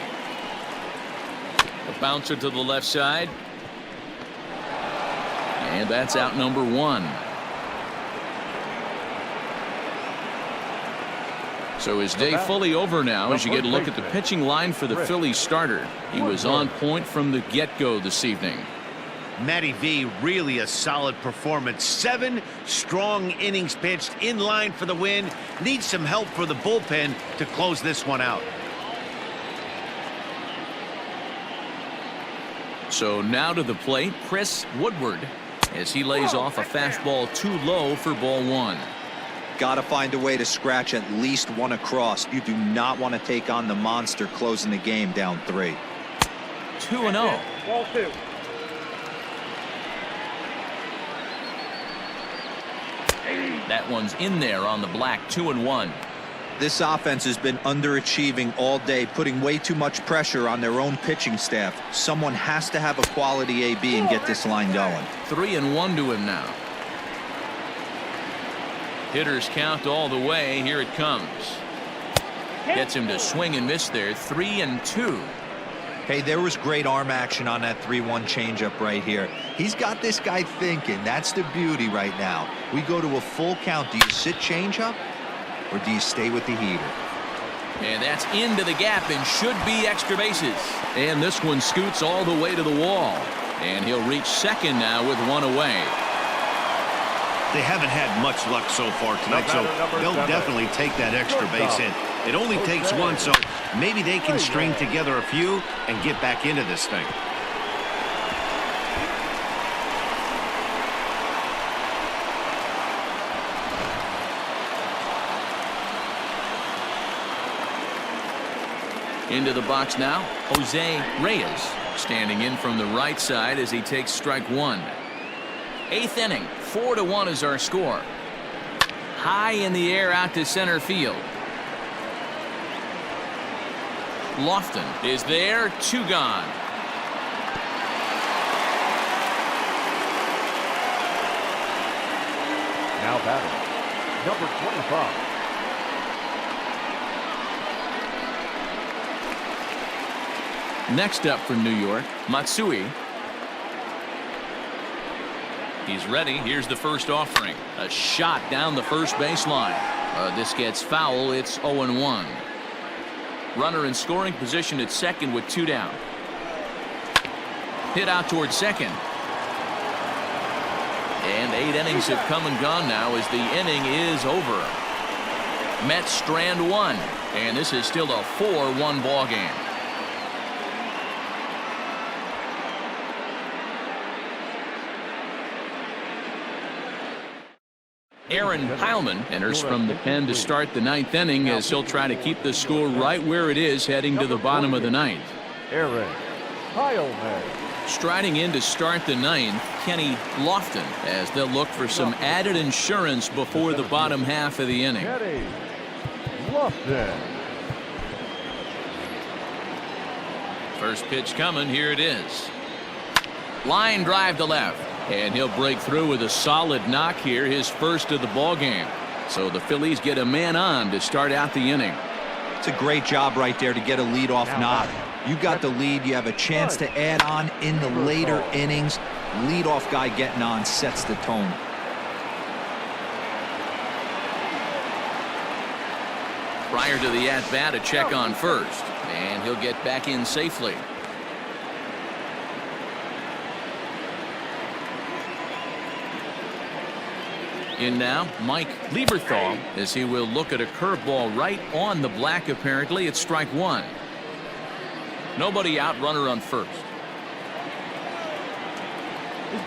A bouncer to the left side. And that's out number 1. So his day fully over now as you get a look at the pitching line for the Phillies starter. He was on point from the get-go this evening. Matty V, really a solid performance. 7 strong innings pitched, in line for the win. Needs some help for the bullpen to close this one out. So now to the plate, Chris Woodward, as he lays off a fastball too low for ball 1. Got to find a way to scratch at least one across. You do not want to take on the monster closing the game down 3. 2-0. Ball 2. That one's in there on the black. 2-1. This offense has been underachieving all day, putting way too much pressure on their own pitching staff. Someone has to have a quality AB and get this line going. 3-1 to him now. Hitters count all the way. Here it comes. Gets him to swing and miss there. 3-2. Hey, there was great arm action on that 3-1 changeup right here. He's got this guy thinking. That's the beauty right now. We go to a full count. Do you sit changeup or do you stay with the heater? And that's into the gap and should be extra bases. And this one scoots all the way to the wall. And he'll reach second now with 1 away. They haven't had much luck so far tonight, so they'll definitely take that extra base hit. It only takes one, so maybe they can string together a few and get back into this thing. Into the box now, Jose Reyes standing in from the right side as he takes strike 1. 8th inning, 4-1 is our score. High in the air out to center field. Lofton is there, 2 gone. Now batting, number 25. Next up for New York, Matsui. He's ready. Here's the first offering. A shot down the first baseline. This gets foul. It's 0-1. Runner in scoring position at second with 2 down. Hit out towards second. And 8 innings have come and gone now as the inning is over. Mets strand 1. And this is still a 4-1 ball game. Aaron Heilman enters from the pen to start the 9th inning as he'll try to keep the score right where it is heading to the bottom of the 9th. Aaron Heilman. Striding in to start the 9th, Kenny Lofton, as they'll look for some added insurance before the bottom half of the inning. Kenny Lofton. First pitch coming. Here it is. Line drive to left. And he'll break through with a solid knock here, his first of the ball game. So the Phillies get a man on to start out the inning. It's a great job right there to get a leadoff knock. You got the lead. You have a chance to add on in the later innings. Leadoff guy getting on sets the tone. Prior to the at-bat, a check on first. And he'll get back in safely. In now, Mike Lieberthal, as he will look at a curveball right on the black. Apparently, it's strike 1. Nobody out, runner on first.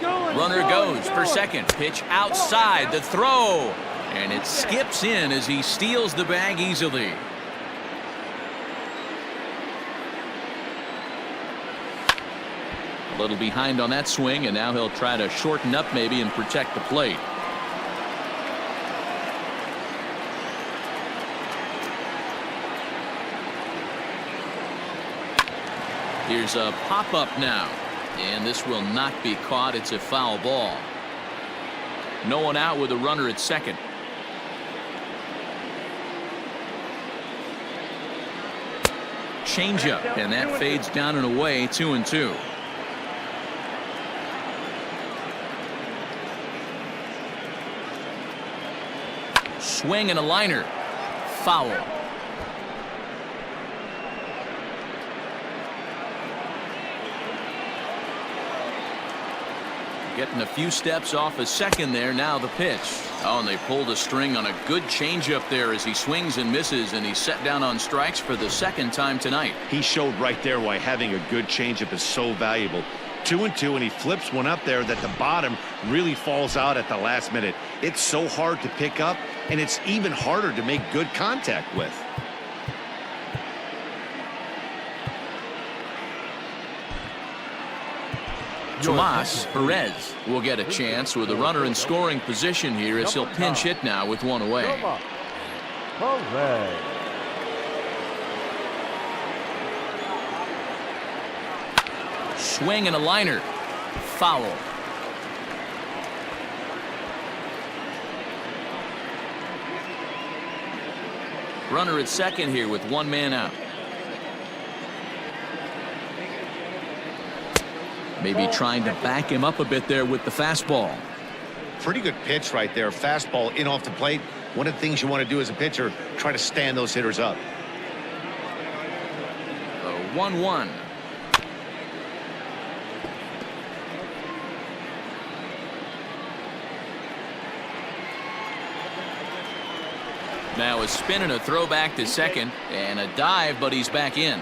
Runner goes for second. Pitch outside, the throw. And it skips in as he steals the bag easily. A little behind on that swing, and now he'll try to shorten up maybe and protect the plate. Here's a pop-up now, and this will not be caught. It's a foul ball. No one out with a runner at second. Changeup, and that fades down and away. 2-2. Swing and a liner. Foul. Getting a few steps off a second there. Now the pitch. Oh, and they pulled a string on a good changeup there as he swings and misses, and he's set down on strikes for the second time tonight. He showed right there why having a good changeup is so valuable. 2-2, and he flips one up there that the bottom really falls out at the last minute. It's so hard to pick up, and it's even harder to make good contact with. Tomas Perez will get a chance with a runner in scoring position here as he'll pinch hit now with one away. Swing and a liner. Foul. Runner at second here with one man out. Maybe trying to back him up a bit there with the fastball. Pretty good pitch right there. Fastball in off the plate. One of the things you want to do as a pitcher, try to stand those hitters up. 1-1. Now a spin and a throw back to second, and a dive, but he's back in.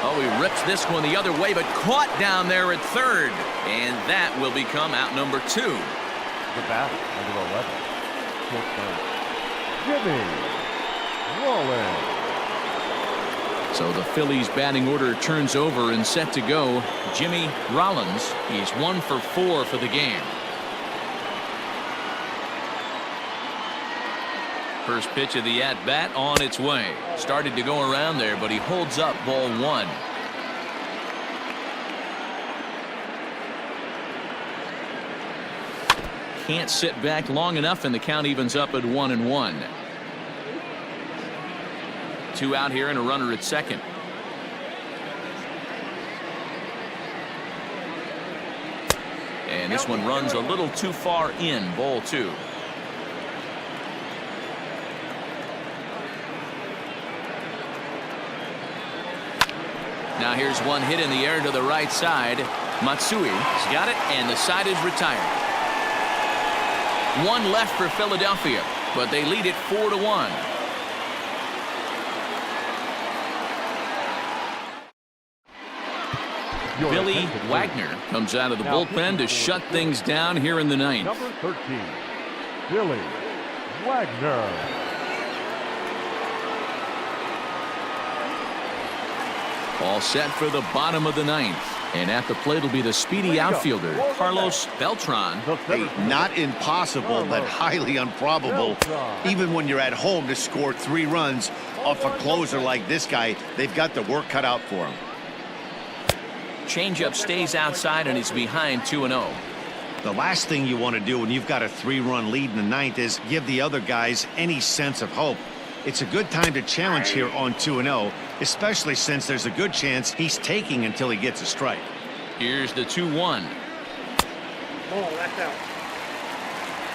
Oh, he rips this one the other way, but caught down there at third, and that will become out number 2. The batter, number 11, short third, Jimmy Rollins. So the Phillies batting order turns over and set to go. Jimmy Rollins, he's 1 for 4 for the game. First pitch of the at-bat on its way. Started to go around there, but he holds up ball 1. Can't sit back long enough, and the count evens up at 1-1. 2 out here and a runner at second. And this one runs a little too far in. Ball 2. Now here's one hit in the air to the right side. Matsui's got it, and the side is retired. 1 left for Philadelphia, but they lead it 4-1. Billy Wagner comes out of the bullpen to shut things down here in the 9th. Number 13, Billy Wagner. All set for the bottom of the 9th. And at the plate will be the speedy outfielder, Carlos Beltran. Hey, not impossible, but highly improbable. Even when you're at home to score 3 runs off a closer like this guy, they've got the work cut out for him. Changeup stays outside, and he's behind 2-0. The last thing you want to do when you've got a 3-run lead in the 9th is give the other guys any sense of hope. It's a good time to challenge here on 2-0, especially since there's a good chance he's taking until he gets a strike. Here's the 2-1. Oh, that's out.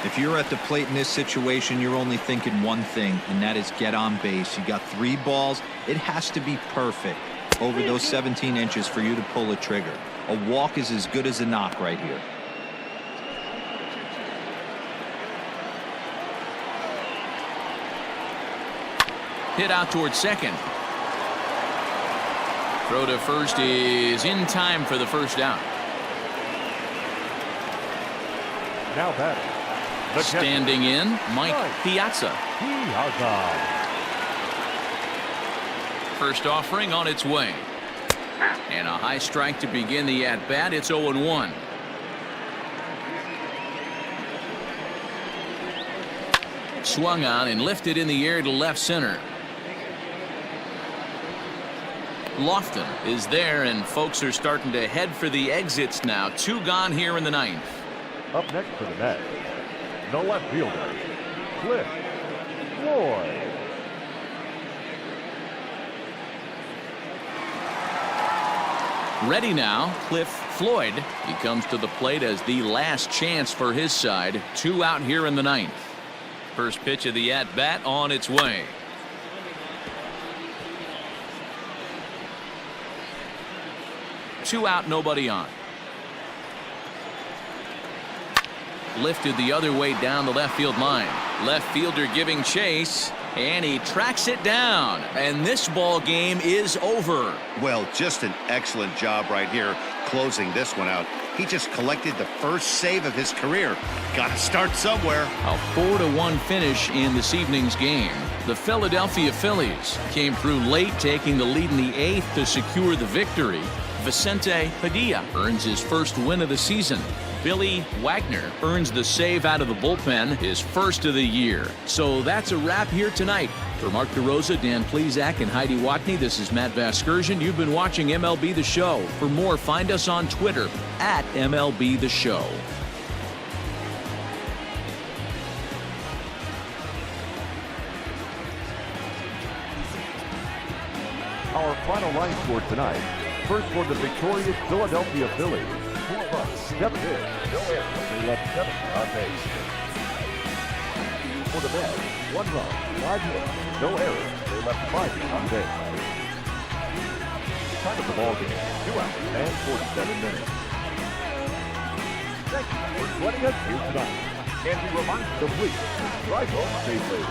If you're at the plate in this situation, you're only thinking one thing, and that is get on base. You got 3 balls. It has to be perfect over those 17 inches for you to pull a trigger. A walk is as good as a knock right here. Hit out towards second. Throw to first is in time for the first out. Now batting, Standing in, Mike Piazza. First offering on its way. And a high strike to begin the at-bat. It's 0-1. Swung on and lifted in the air to left center. Lofton is there, and folks are starting to head for the exits now. 2 gone here in the 9th. Up next for the Mets, the left fielder, Cliff Floyd. Ready now, Cliff Floyd. He comes to the plate as the last chance for his side. 2 out here in the 9th. First pitch of the at-bat on its way. 2 out, nobody on. Lifted the other way down the left field line. Left fielder giving chase, and he tracks it down. And this ball game is over. Well, just an excellent job right here closing this one out. He just collected the first save of his career. Got to start somewhere. A 4-1 finish in this evening's game. The Philadelphia Phillies came through late, taking the lead in the 8th to secure the victory. Vincente Padilla earns his first win of the season. Billy Wagner earns the save out of the bullpen, his first of the year. So that's a wrap here tonight. For Mark DeRosa, Dan Plesac, and Heidi Watney, this is Matt Vasgersian. You've been watching MLB The Show. For more, find us on Twitter at MLB The Show. Our final line score tonight. First for the victorious Philadelphia Phillies. 2 runs, 7 hits, no errors. They left 7 on base. For the Mets, 1 run, 5 hits, no errors. They left 5 on base. Time of the ball game, 2 hours and 47 minutes. Thank you for joining us here tonight. And we remind you to please drive home safely.